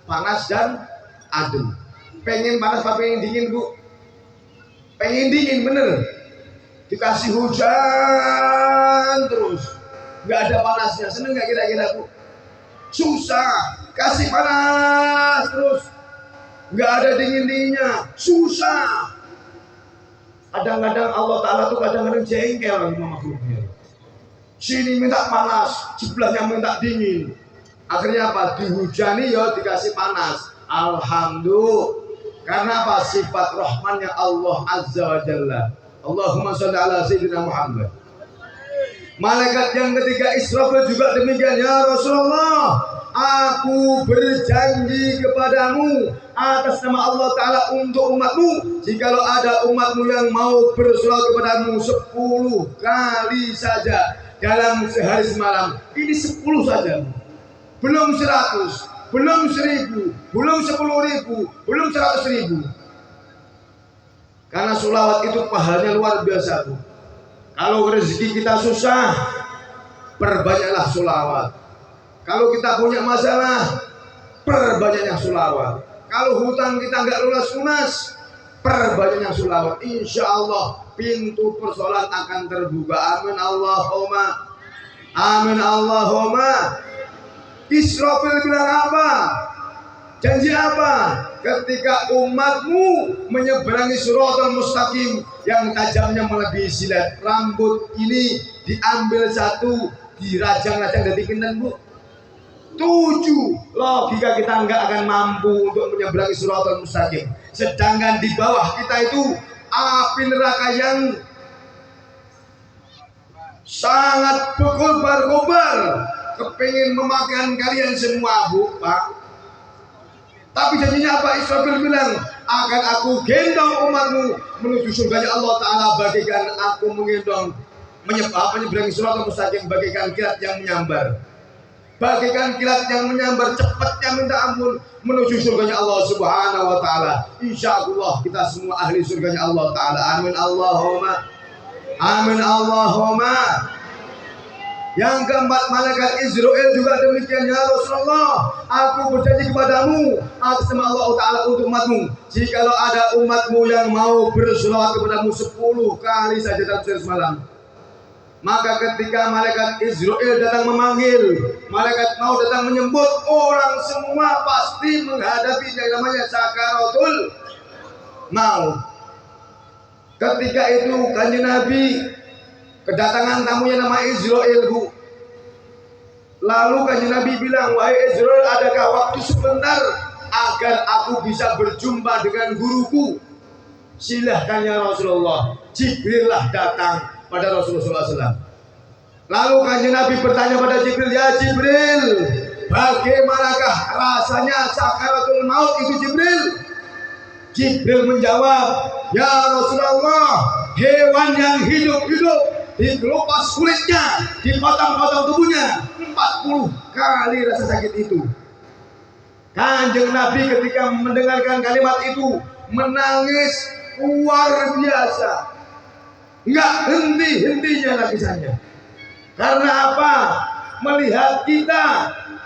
Panas dan adem. Pengen panas apa pengen dingin Bu? Pengen dingin bener. Dikasih hujan terus, nggak ada panasnya. Seneng nggak kira-kira Bu? Susah. Kasih panas terus, nggak ada dingin-dinginnya. Susah. Kadang-kadang Allah Ta'ala tuh kadang-kadang jengkel sama makhluknya. Sini minta panas, sebelahnya minta dingin. Akhirnya apa? Dihujani ya dikasih panas. Alhamdulillah. Karena apa? Sifat rahmannya Allah Azza wa Jalla. Allahumma sholli ala sayyidina Muhammad. Malaikat yang ketiga Israfil juga demikian. "Ya Rasulullah, aku berjanji kepadamu atas nama Allah Ta'ala untuk umatmu, jikalau ada umatmu yang mau bersolawat kepadamu 10 kali saja dalam sehari semalam." Ini 10 saja, belum 100, belum 1000, belum 10.000, belum 100.000. Karena sholawat itu pahalanya luar biasa Bu. Kalau rezeki kita susah, perbanyaklah sholawat. Kalau kita punya masalah, perbanyaknya sholawat. Kalau hutang kita nggak lunas, Perbanyaknya sholawat, insya Allah pintu persoalan akan terbuka. Amin Allahumma. Amin Allahumma. Israfil bilang apa? Janji apa? Ketika umatmu menyeberangi Shiratal Mustaqim yang tajamnya melebihi silet, rambut ini diambil satu, dirajang-rajang dari kinten, Bu. 7. Logika kita nggak akan mampu untuk menyeberangi Shiratal Mustaqim. Sedangkan di bawah kita itu api neraka yang sangat berkobar-kobar, kepingin memakan kalian semua, Bu, Pak. Tapi janjinya apa? Israfil bilang, akan aku gendong umatmu menuju surganya Allah Ta'ala, bagikan aku menggendong menyeberangi Shiratal Mustaqim bagikan kilat yang menyambar. Bagikan kilat yang menyambar, cepatnya minta ampun menuju surganya Allah Subhanahu wa Ta'ala. Insya Allah kita semua ahli surganya Allah Ta'ala. Amin Allahumma. Amin Allahumma. Yang keempat, malaikat Israel juga demikian, ya Rasulullah, aku berjanji kepadamu atas nama Allah Ta'ala untuk umatmu, jikalau ada umatmu yang mau bersolawat kepadamu 10 kali saja dalam sehari semalam, maka ketika malaikat Israel datang memanggil, malaikat maut datang menyebut, orang semua pasti menghadapi yang namanya sakaratul maut. Ketika itu kanjeng Nabi kedatangan tamunya nama Israel, Bu. Lalu kanjeng Nabi bilang, wahai Israel, adakah waktu sebentar agar aku bisa berjumpa dengan guruku? Silahkan ya Rasulullah. Jibril lah datang pada Rasulullah SAW. Lalu kanjeng Nabi bertanya pada Jibril, ya Jibril, bagaimanakah rasanya sakaratul maut itu, Jibril? Jibril menjawab, ya Rasulullah, hewan yang hidup-hidup dikelupas kulitnya, dipotong-potong tubuhnya 40 kali rasa sakit itu. Kanjeng Nabi ketika mendengarkan kalimat itu menangis luar biasa, nggak henti-hentinya nangisannya. Karena apa? Melihat kita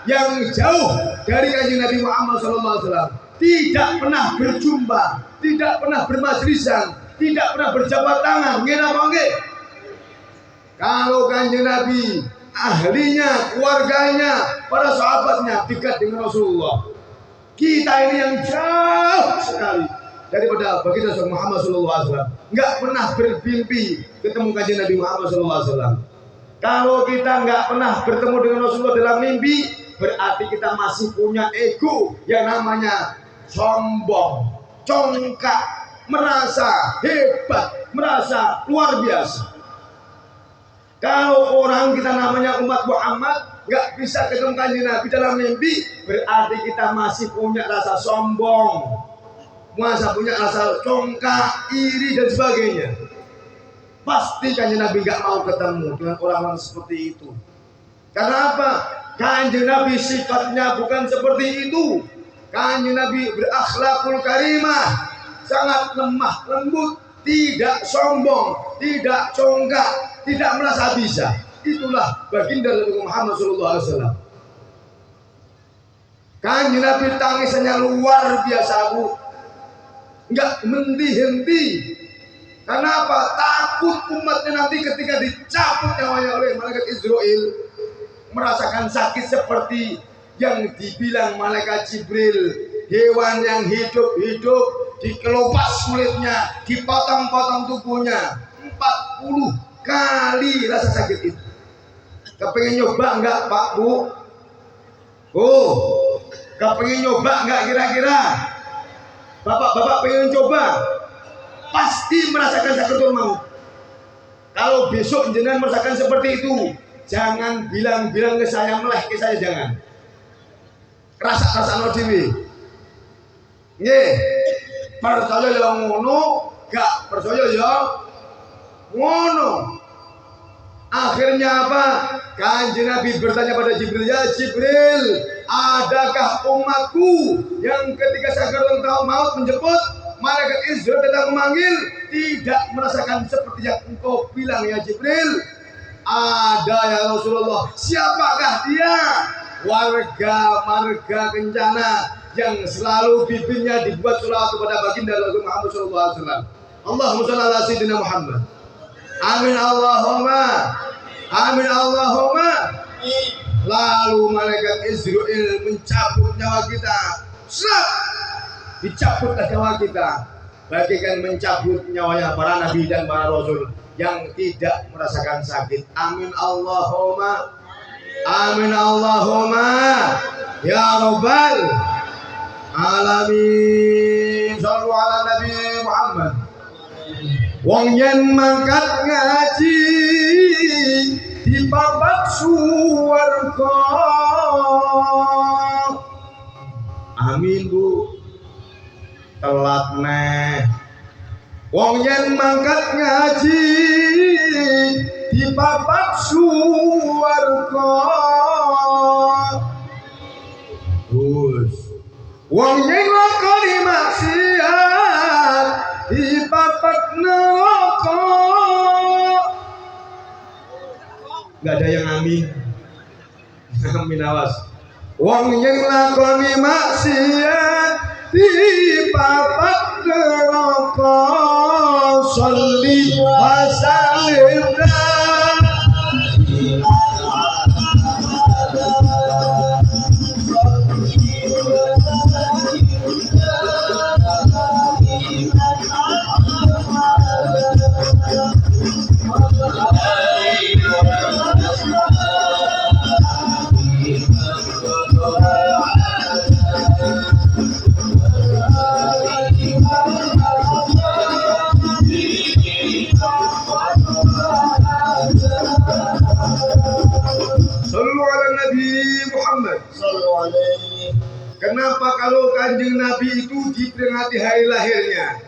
yang jauh dari kanjeng Nabi Muhammad SAW, tidak pernah berjumpa, tidak pernah bermajlisan, tidak pernah berjabat tangan, ngena bangke. Kalau kanjeng Nabi, ahlinya, keluarganya, para sahabatnya dekat dengan Rasulullah, kita ini yang jauh sekali daripada baginda Muhammad SAW, nggak pernah bermimpi ketemu kanjeng Nabi Muhammad SAW. Kalau kita nggak pernah bertemu dengan Rasulullah dalam mimpi, berarti kita masih punya ego yang namanya sombong, congkak, merasa hebat, merasa luar biasa. Kalau orang kita namanya umat Muhammad nggak bisa ketemu kanjeng Nabi dalam mimpi, berarti kita masih punya rasa sombong, masih punya rasa congkak, iri dan sebagainya. Pasti kanjeng Nabi nggak mau ketemu dengan orang-orang seperti itu. Karena apa? Kanjeng Nabi sifatnya bukan seperti itu. Kanjeng Nabi berakhlakul karimah, sangat lemah lembut, tidak sombong, tidak congkak, tidak merasa bisa. Itulah baginda Nabi Muhammad SAW. Kanjeng Nabi tangisannya luar biasa, Bu, nggak henti-henti. Karena apa? Takut umatnya nanti ketika dicabut nyawanya oleh malaikat Israel merasakan sakit seperti yang dibilang malaikat Jibril, hewan yang hidup-hidup dikelopas kulitnya, dipotong-potong tubuhnya 40 kali rasa sakit itu. Kepengen nyoba enggak, Pak, Bu? Oh, kepengen nyoba enggak kira-kira? Bapak-bapak pengen coba? Pasti merasakan sakaratul maut. Kalau besok jenengan merasakan seperti itu, jangan bilang-bilang ke saya, meleh ke saya, jangan. Rasa-rasa no dewi. Nggih, percaya ya ngono, gak percaya ya ngono. Akhirnya apa? Kanjeng Nabi bertanya pada Jibril, ya Jibril, adakah umatku yang ketika sakaratul maut menjemput, malaikat Israel datang memanggil, tidak merasakan seperti yang engkau bilang ya Jibril? Ada ya Rasulullah. Siapakah dia? Warga marga kencana yang selalu bibirnya dibuat selawat kepada baginda Rasul Muhammad SAW. Allahumma shalli ala sayyidina Muhammad. Amin Allahumma. Amin Allahumma. Lalu malaikat Israel mencabut nyawa kita. Sat! Dicabutlah nyawa kita. Bagikan mencabut nyawanya para nabi dan para rasul yang tidak merasakan sakit. Amin Allahumma. Amin Allahumma. Ya Rabbal alamin. Shallu ala Nabi Muhammad. Wong yen mangkat ngaji di papat suwarga. Amin Bu. Telat neh. Wong yen mangkat ngaji di papat suwarga. Terus wong yen lakoni maksiat di papat neraka. Enggak ada yang amin. Amin awas. Wong yen lakoni maksiat di papat neraka. Sholli wa sallim. Kenapa kalau kanjeng Nabi itu diperingati hari lahirnya?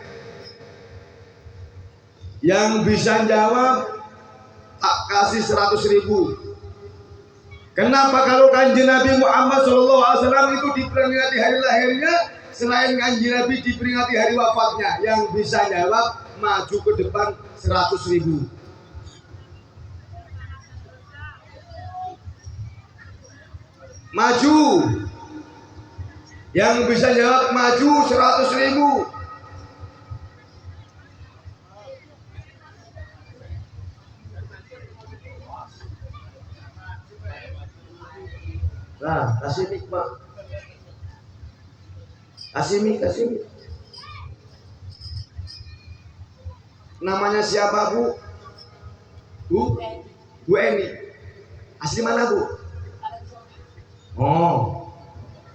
Yang bisa jawab tak kasih 100.000. Kenapa kalau kanjeng Nabi Muhammad SAW itu diperingati hari lahirnya, selain kanjeng Nabi diperingati hari wafatnya? Yang bisa jawab maju ke depan 100.000. Maju. Yang bisa jawab maju 100.000. Nah, kasih mic Pak. Kasih mic. Namanya siapa Bu? Bu Eni. Asli mana Bu? Oh.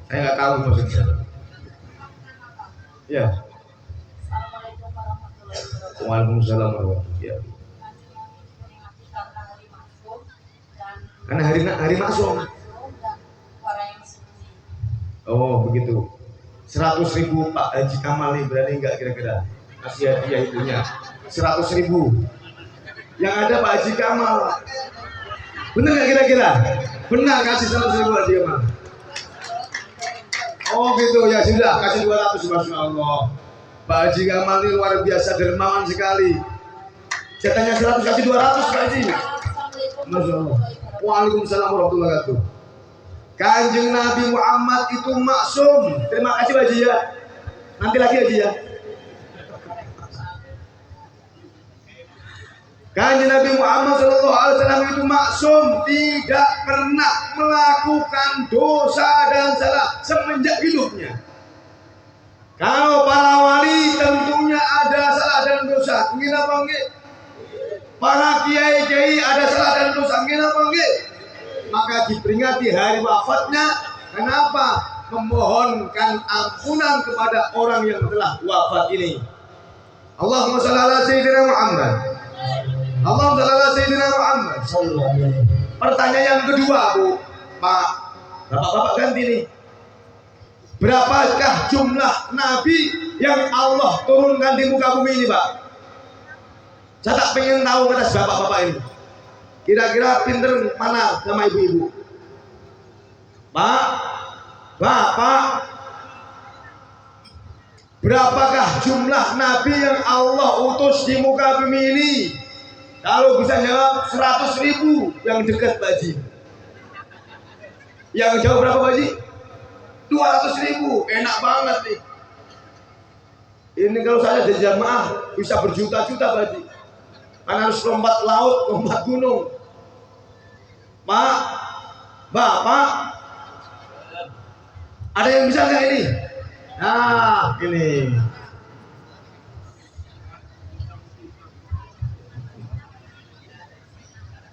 Saya nggak tahu maksudnya. Ya. Waalaikumsalam warahmatullahi wabarakatuh. Karena hari maksum. Oh begitu. 100.000 Pak Haji Kamal nih, berani nggak kira-kira kasih hadiah itunya? 100.000. Yang ada Pak Haji Kamal. Benar nggak kira-kira? Benar kasih 100.000 Haji Kamal. Oh gitu ya, sudah kasih 200. Masya Allah, Pak Haji Kamal ini luar biasa dermawan sekali. Jatahnya 100 kasih 200 Pak Haji. Masya Allah. Waalaikumsalam warahmatullahi wabarakatuh. Kanjeng Nabi Muhammad itu maksum. Terima kasih Pak Haji ya. Nanti lagi Haji ya. Kanjeng Nabi Muhammad SAW itu maksum, tidak pernah melakukan dosa dan salah semenjak hidupnya. Kalau para wali tentunya ada salah dan dosa. Ngene apa nggih? Para kiai-kiai ada salah dan dosa. Ngene apa nggih? Maka diperingati hari wafatnya. Kenapa? Memohonkan ampunan kepada orang yang telah wafat ini. Allahumma shalli ala sayyidina Muhammad. Allahumma shalli ala sayyidina Muhammad. Pertanyaan yang kedua Bu, Pak, Bapak-bapak ganti nih. Berapakah jumlah nabi yang Allah turunkan di muka bumi ini Pak? Saya tak pengen tahu kata bapak-bapak ini. Kira-kira pinter mana sama ibu-ibu? Pak, Bapak, berapakah jumlah nabi yang Allah utus di muka bumi ini? Kalau bisa jawab 100.000 yang dekat Pak Haji. Yang jawab berapa Pak Haji? 200.000, enak banget nih. Ini kalau saya jadi jamaah bisa berjuta-juta berarti. Kan harus lompat laut, lompat gunung. Pak, Bapak, ada yang bisa nggak ini? Nah, ini.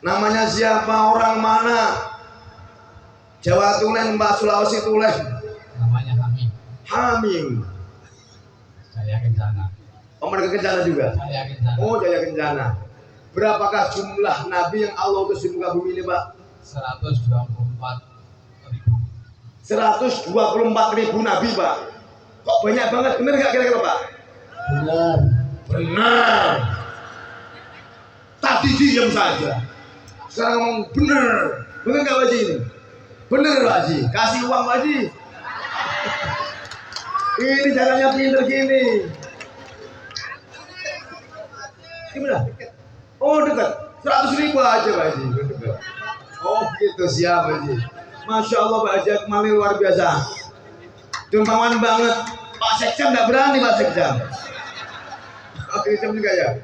Namanya siapa? Orang mana? Jawa Tulen, Mbak, Sulawesi Tulen. Namanya Hamim. Hamim. Saya Kencana. Oh, mereka Kencana juga? Saya Kencana. Oh, Jaya Kencana. Berapakah jumlah nabi yang Allah utus di muka bumi ini, Pak? 124.000. 124.000 nabi, Pak. Kok banyak banget? Bener nggak kira-kira, Pak? Benar. Benar. Tadi diam saja. Sekarang ngomong bener. Bener nggak, Pak Haji ini? Bener, Pak Haji. Kasih uang, Pak Haji. Ini caranya pinter gini. Gimana? Oh, dekat. 100.000 aja, Pak Haji. Dekat. Oh, gitu, siap, Pak Haji. Masya Allah, Pak Haji Akmal luar biasa. Jumpawan banget. Pak Sekjam nggak berani, Pak Sekjam. Oke, Sekjam juga ya.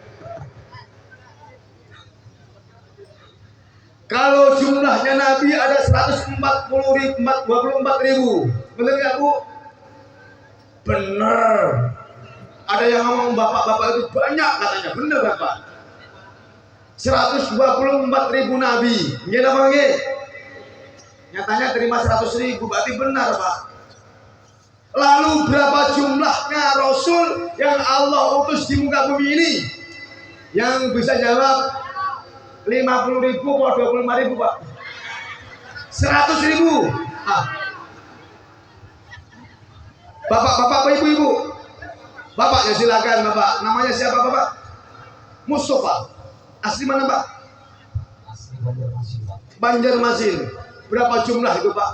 Kalau jumlahnya Nabi ada 124.000. Bener nggak, Bu? Bener. Ada yang ngomong bapak-bapak itu banyak katanya. Bener nggak, Pak? 124.000 Nabi. Nggih apa nggih? Nyatanya terima 100.000, berarti benar, Pak. Lalu berapa jumlahnya Rasul yang Allah utus di muka bumi ini? Yang bisa jawab 50.000 atau 25.000, Pak? 100.000. Bapak-bapak, ibu-ibu. Bapak ya silakan, Bapak. Namanya siapa, Bapak? Mustafa. Asli mana, Pak? Asli Banjarmasin, Pak. Banjarmasin. Berapa jumlah itu, Pak?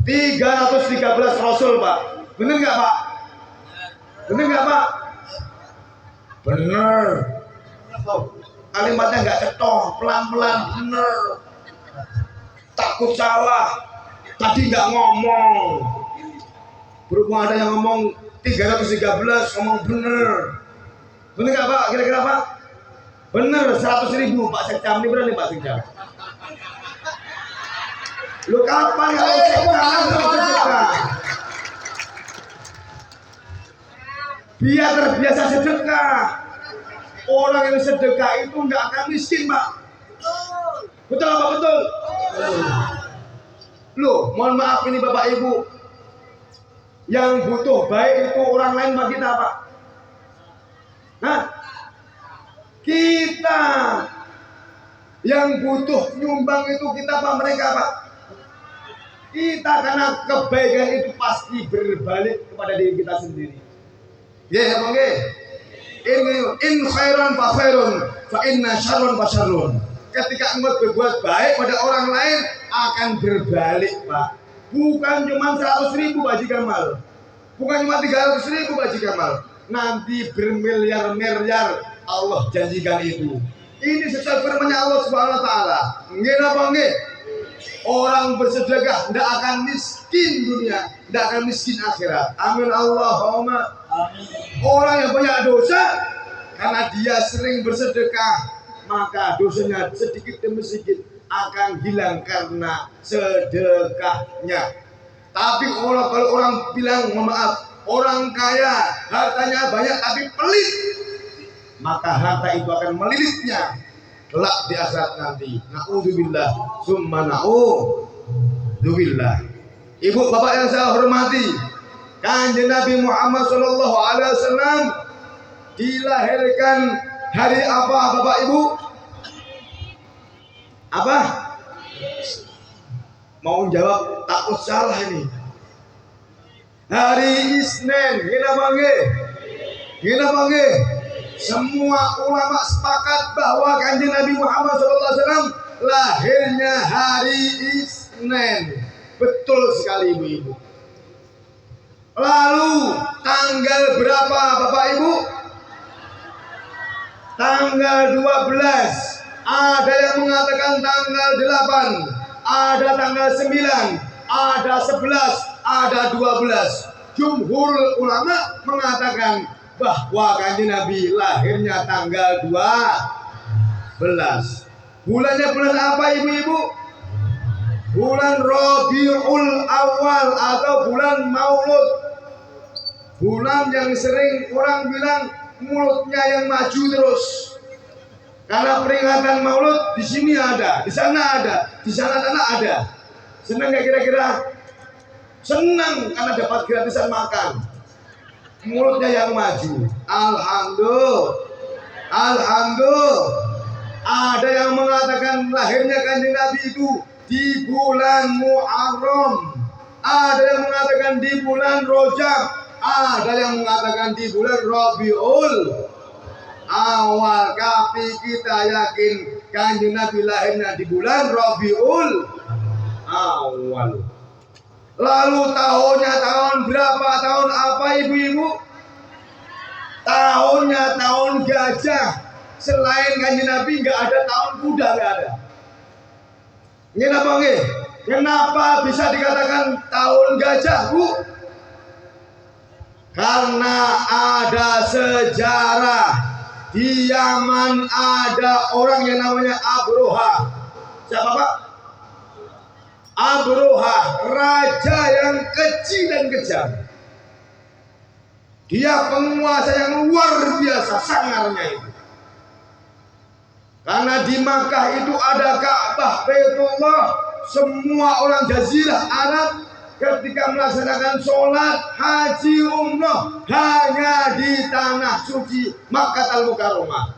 313. 313 Rasul, Pak. Bener nggak, Pak? Bener nggak, Pak? Bener. Kalimatnya nggak cetoh, pelan-pelan, bener. Takut salah. Tadi nggak ngomong. Berhubung ada yang ngomong 313, ngomong bener. Bener nggak, Pak? Kira-kira, Pak? Bener, 100.000, Pak Sekjam. Ini berani, Pak Sekjam. Lu kapan ya sedekah? Biar terbiasa sedekah. Orang yang sedekah itu nggak akan miskin, Pak. Betul apa betul? Loh, mohon maaf ini Bapak Ibu. Yang butuh baik itu orang lain bagi kita, Pak. Nah, kita yang butuh nyumbang itu kita apa mereka, Pak? Kita karena kebaikan itu pasti berbalik kepada diri kita sendiri. Ya, Bang. In khairan fa khairun, fa inna syarrun fa syarrun. Ketika engkau berbuat baik pada orang lain akan berbalik, Pak. Bukan cuma 100.000, Pak Haji Kamal. Bukan cuma 300.000, Pak Haji Kamal. Nanti bermiliar-miliar Allah janjikan itu. Ini sesuai firman-Nya Allah Subhanahu wa taala. Nggih napa nggih? Orang bersedekah tidak akan miskin dunia, tidak akan miskin akhirat. Amin Allahumma. Amin. Orang yang banyak dosa karena dia sering bersedekah, maka dosanya sedikit demi sedikit akan hilang karena sedekahnya. Tapi kalau orang bilang maaf, orang kaya hartanya banyak tapi pelit, maka harta itu akan melilitnya kelak di akhirat nanti. Na'udzubillah summa na'udzubillah. Ibu bapak yang saya hormati, Kanjeng Nabi Muhammad sallallahu alaihi wasallam dilahirkan hari apa, Bapak Ibu? Apa? Mau jawab takut salah ini. Hari Isnin, gina bangge. Gina bangge. Semua ulama sepakat bahwa Kanjeng Nabi Muhammad SAW lahirnya hari Isnin. Betul sekali, Ibu-ibu. Lalu tanggal berapa, Bapak Ibu? Tanggal 12. Ada yang mengatakan tanggal 8, ada tanggal 9, ada 11, ada 12. Jumhur ulama mengatakan bahwa Kanjeng Nabi lahirnya tanggal 12. Bulannya bulan apa ibu-ibu? Bulan Rabiul Awal atau bulan Maulud. Bulan yang sering orang bilang mulutnya yang maju terus. Karena peringatan Maulud di sini ada, di sana ada, di sana ada. Senang nggak kira-kira? Senang karena dapat gratisan makan. Mulutnya yang maju. Alhamdulillah. Ada yang mengatakan lahirnya Kanjeng Nabi itu di bulan Muharram. Ada yang mengatakan di bulan Rajab. Ada yang mengatakan di bulan Rabiul Awal. Tapi kita yakin Kanjeng Nabi lahirnya di bulan Rabiul Awal. Lalu tahunnya tahun berapa? Tahun apa ibu-ibu? Tahunnya tahun gajah. Selain Kanjeng Nabi nggak ada tahun kuda, nggak ada. Kenapa nggih? Kenapa bisa dikatakan tahun gajah, Bu? Karena ada sejarah. Di Yaman ada orang yang namanya Abroha. Siapa Pak? Abroha, raja yang kecil dan kejam. Dia penguasa yang luar biasa sangarnya itu. Karena di Makkah itu ada Ka'bah, Baitullah. Semua orang Jazirah Arab ketika melaksanakan sholat, haji, umrah hanya di tanah suci Makkah Mukarramah.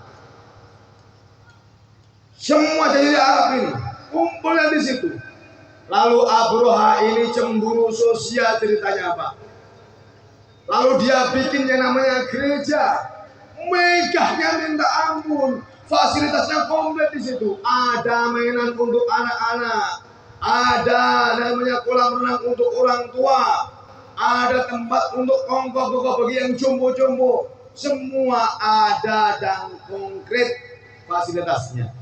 Semua Jazirah Arab ini kumpulnya di situ. Lalu Abroha ini cemburu sosial ceritanya apa? Lalu dia bikin yang namanya gereja. Megahnya minta ampun. Fasilitasnya komplit di situ. Ada mainan untuk anak-anak. Ada namanya kolam renang untuk orang tua. Ada tempat untuk kongko bagi yang jumbo-jumbo. Semua ada dan konkret fasilitasnya.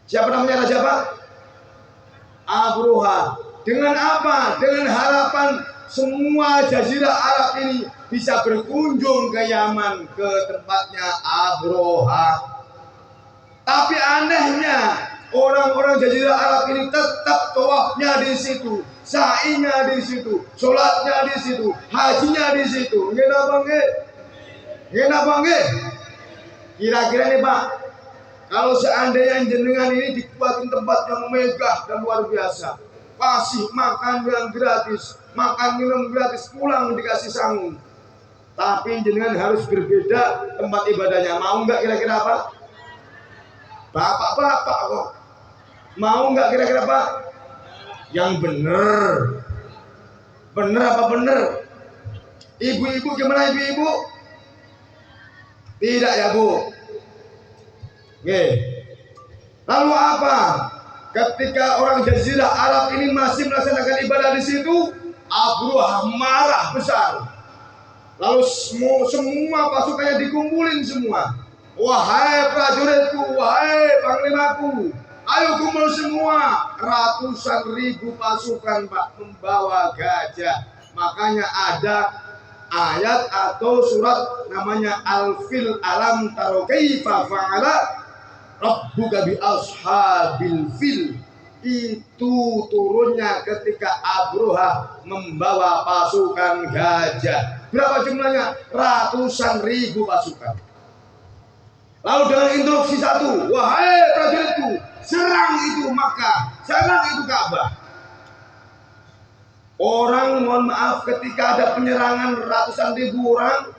Siapa namanya raja Pak? Abroha. Dengan apa? Dengan harapan semua Jazirah Arab ini bisa berkunjung ke Yaman, ke tempatnya Abroha. Tapi anehnya orang-orang Jazirah Arab ini tetap tawafnya di situ, sa'inya di situ, sholatnya di situ, hajinya di situ. Kenapa nggih? Kira-kira nih Pak, kalau seandainya jenengan ini dibuatin tempat yang megah dan luar biasa, kasih makan yang gratis, makan minum gratis, pulang dikasih sangu. Tapi jenengan harus berbeda tempat ibadahnya. Mau nggak kira-kira apa? Bapak-bapak kok. Mau nggak kira-kira Pak? Yang bener. Bener apa bener? Ibu-ibu gimana ibu-ibu? Tidak ya Bu? Oke. Lalu apa? Ketika orang Jazirah Arab ini masih melaksanakan ibadah di situ, Abroha marah besar. Lalu semua pasukannya dikumpulin semua. Wahai prajuritku, wahai panglimaku, ayo kumpul semua. Ratusan ribu pasukan Pak membawa gajah. Makanya ada ayat atau surat namanya Al-Fil, alam taro kaifa fa'ala rabbuka bi ashabil fil. Itu turunnya ketika Abroha membawa pasukan gajah. Berapa jumlahnya? Ratusan ribu pasukan. Lalu dengan instruksi satu, wahai prajuritku, serang itu Makkah, serang itu Ka'bah. Orang, mohon maaf, ketika ada penyerangan ratusan ribu orang,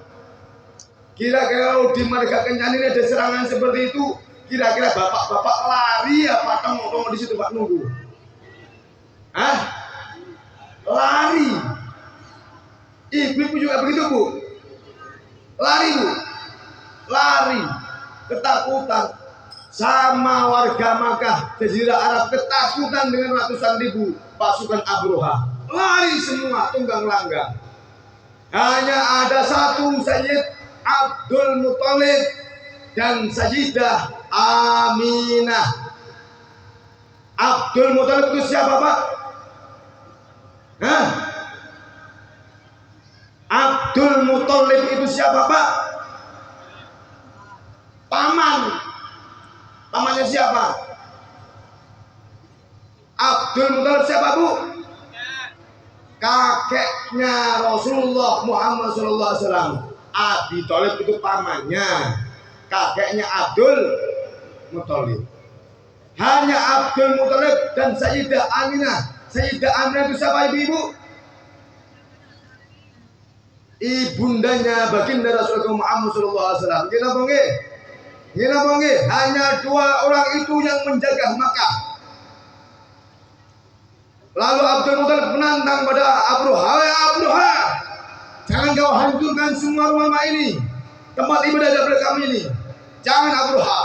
kira-kira kalau di Marga Kencan ini ada serangan seperti itu, kira-kira bapak-bapak lari apa tongok-tongok di situ Pak nunggu? Hah? Lari. Ibu-ibu juga begitu Bu? Lari Bu? Lari. Ketakutan. Sama warga Makkah, Jazirah Arab ketakutan dengan ratusan ribu pasukan Abroha. Lari semua tunggang langgang. Hanya ada satu Sayyid Abdul Muthalib dan Sayyidah Aminah. Abdul Muthalib itu siapa Pak? Hah? Abdul Muthalib itu siapa, Pak? Paman. Pamannya siapa? Abdul Muthalib siapa, Bu? Kakeknya Rasulullah Muhammad SAW. Abi Thalib itu pamannya, kakeknya Abdul Muthalib. Hanya Abdul Muthalib dan Sayyidah Aminah. Sayyidah Aminah itu siapa, ibu-ibu? Ibundanya baginda Rasulullah Muhammad SAW. Gila bongge, gila bongge. Hanya dua orang itu yang menjaga Makkah. Lalu Abdul Muthalib menantang pada Abruha, "Hai Abruha, jangan kau hancurkan semua rumah ini, tempat ibadah daripada kami ini. Jangan Abruha."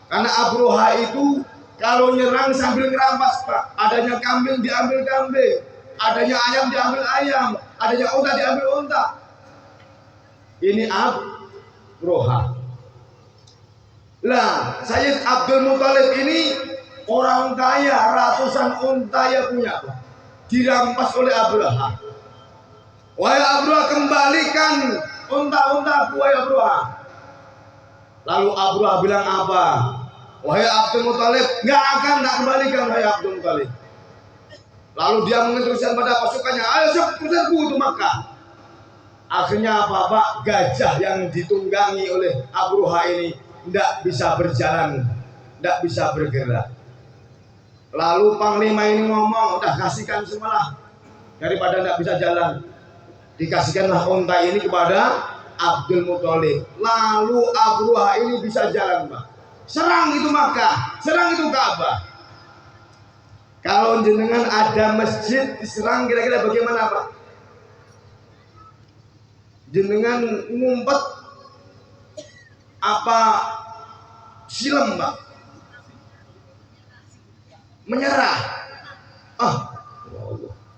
Karena Abruha itu kalau nyerang sambil ngerampas, Pak. Adanya kambing diambil kambing, adanya ayam diambil ayam, adanya unta diambil unta. Ini Abruha. Lah, Sayyid Abdul Muthalib ini orang kaya, ratusan unta ya punya, Pak. Dirampas oleh Abruha. Wahai Abruha, kembalikan unta-untaku, wahai Abruha. Lalu Abruha bilang apa? Wahai Abdul Muthalib, nggak akan tak kembalikan, wahai Abdul Muthalib. Lalu dia menginstruksikan pada pasukannya, ayo serbu itu Makkah. Akhirnya apa, Pak? Gajah yang ditunggangi oleh Abruha ini tidak bisa berjalan, tidak bisa bergerak. Lalu Panglima ini ngomong, udah kasihkan semalah, daripada tidak bisa jalan, dikasihkanlah unta ini kepada Abdul Muthalib. Lalu Abruha ini bisa jalan, Pak. Serang itu Makkah, serang itu Ka'bah. Kalau jenengan ada masjid diserang, kira-kira bagaimana, Pak? Jenengan ngumpet apa silem, Pak? Menyerah.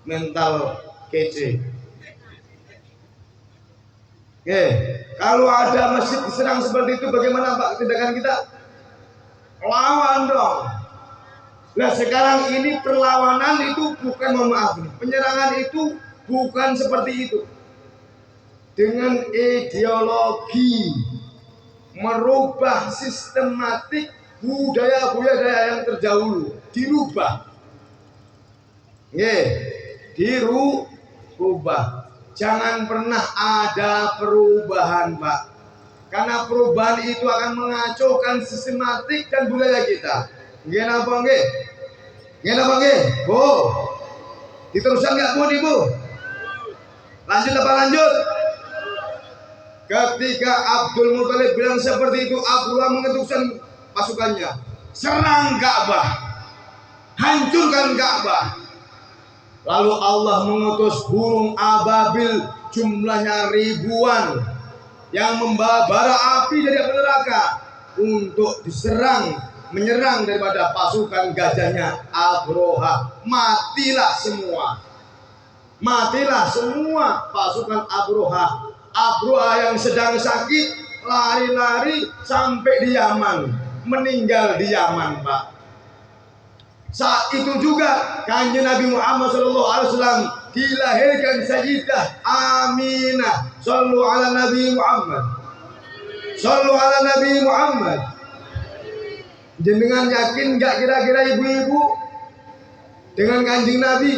Mental kece. Kalau ada masjid diserang seperti itu, bagaimana, Pak, tindakan kita? Lawan dong. Nah, sekarang ini perlawanan itu bukan, mohon maaf nih, penyerangan itu bukan seperti itu. Dengan ideologi merubah sistematik budaya-budaya yang terdahulu, dirubah. Dirubah. Jangan pernah ada perubahan, Pak. Karena perubahan itu akan mengacaukan sistematik dan budaya kita. Nggih napa nggih? Nggih napa nggih? Bu. Diteruskan enggak, Bu, Ibu? Lanjut apa lanjut? Ketika Abdul Muthalib bilang seperti itu, Abdullah menginstruksikan pasukannya, serang Ka'bah, hancurkan Ka'bah. Lalu Allah mengutus burung ababil jumlahnya ribuan yang membawa bara api dari api neraka untuk diserang, menyerang daripada pasukan gajahnya Abroha. Matilah semua. Matilah semua pasukan Abroha. Abroha yang sedang sakit lari-lari sampai di Yaman, meninggal di Yaman, Pak. Saat itu juga Kanjeng Nabi Muhammad SAW dilahirkan Sayyidah Aminah. Sallu ala Nabi Muhammad. Sallu ala Nabi Muhammad. Jenengan yakin gak kira-kira ibu-ibu dengan Kanjeng Nabi?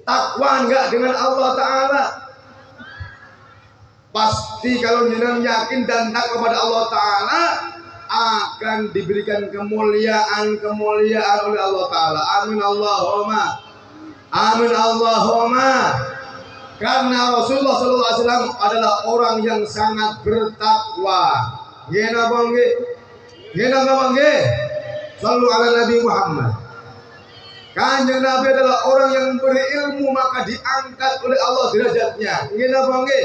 Takwa enggak dengan Allah Ta'ala? Pasti kalau jenengan yakin dan takwa kepada Allah Ta'ala, akan diberikan kemuliaan oleh Allah Ta'ala. Amin Allahumma. Amin Allahumma. Karena Rasulullah SAW adalah orang yang sangat bertakwa. Gena bangge, gena bangge. Sallu ala Nabi Muhammad. Kanjeng Nabi adalah orang yang berilmu, maka diangkat oleh Allah derajatnya. Gena bangge.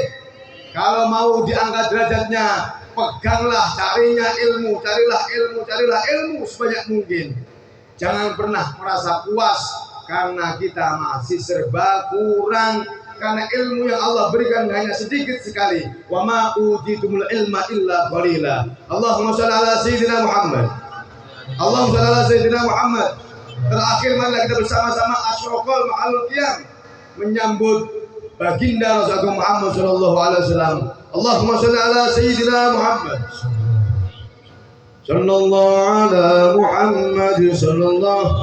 Kalau mau diangkat derajatnya, peganglah, carinya ilmu, carilah ilmu sebanyak mungkin. Jangan pernah merasa puas karena kita masih serba kurang, karena ilmu yang Allah berikan hanya sedikit sekali. Wa ma utitumul ilma illa qalila. Allahumma shalli ala sayyidina Muhammad. Allahumma shalli ala sayyidina Muhammad. Terakhir marilah kita bersama-sama asyrakal ma'al qiyam menyambut baginda Rasulullah Muhammad sallallahu alaihi wasallam. Allahumma shalli ala sayyidina Muhammad. Sallallahu ala Muhammad sallallahu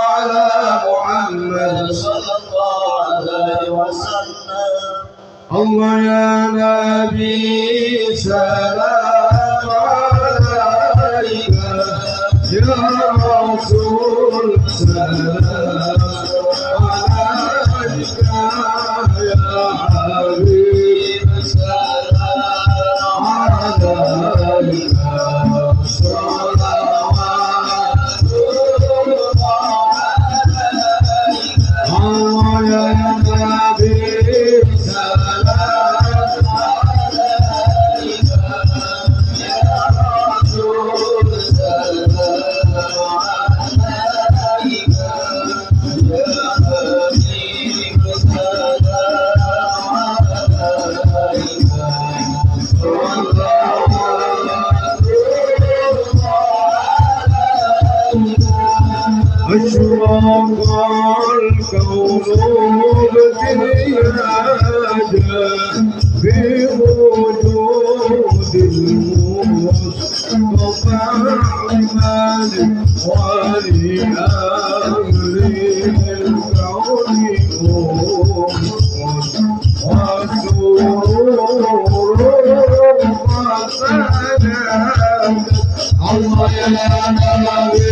ala Muhammad Allah ya Nabi salam alaika ya Rasul salam alaika ya Habib salam alaika Allah ya Nabi أشرق الكون بالزيادة بوجود المصطفى أحمد ولأمر الكون وسرور وسلام الله يا نبي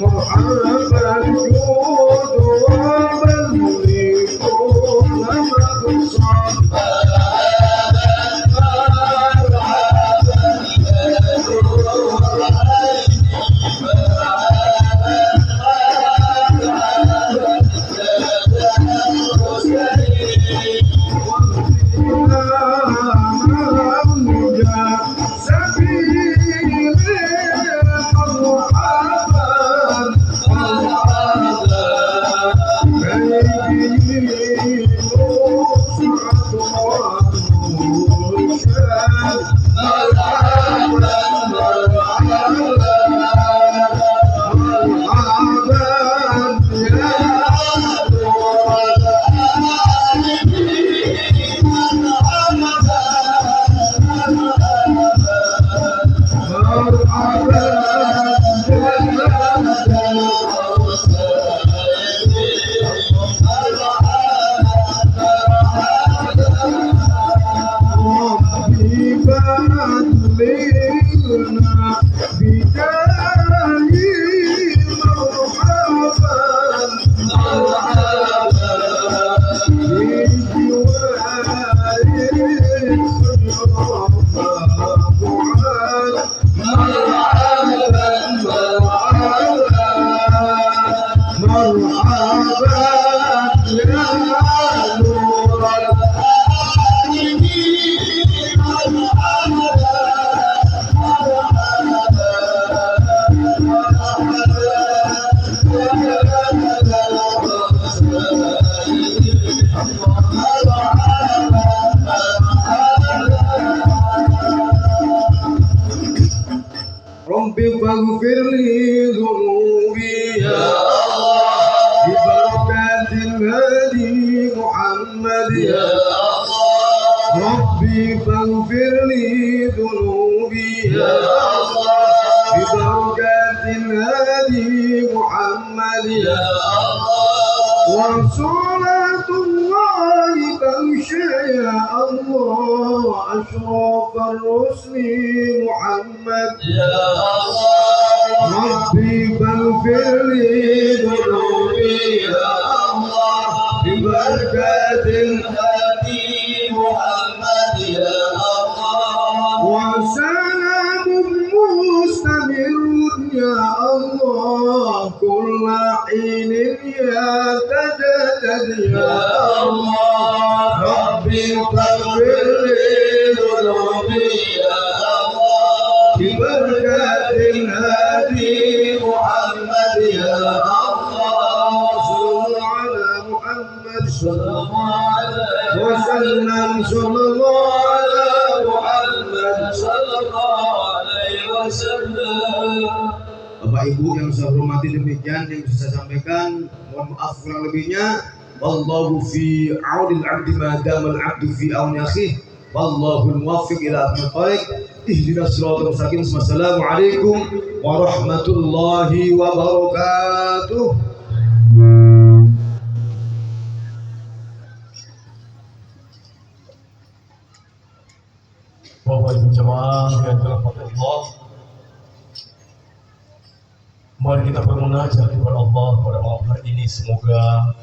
مرحبا جود وبلغكم مقصد Rabbi faghfir li dhunubi ya Allah bi barakatil hadi Muhammad ya Allah Rabbi faghfir li dhunubi ya Allah bi barakatil hadi Muhammad ya Allah wa salatullahi tamshi ya Allah ashraf ar-rusli Muhammad ya Rabbi faghfir li dhunubi ya Allah bi barakatil hadi Muhammad ya Allah wa salamun mustamirun ya Allah kulla hinin ya tajaddad ya Allah Rabbi faghfir li dhunubi ya ببركة الهادي محمد يا الله صلوا على محمد صلى الله عليه وسلم صلى الله على محمد صلى الله عليه وسلم. Bapak Ibu yang saya hormati, demikian yang bisa saya sampaikan. Mohon maaf kurang lebihnya. Wallahu fi aunil 'abdi ma damal 'abdu fi auni akhihi. Wallahul muwaffiq ila aqwamit thoriq. Ihdinas siratal mustaqim. Wassalamualaikum warahmatullahi wabarakatuh. Bapak Ibu jemaah yang dirahmati Allah, mari kita bermunajat kepada Allah pada malam hari ini. Semoga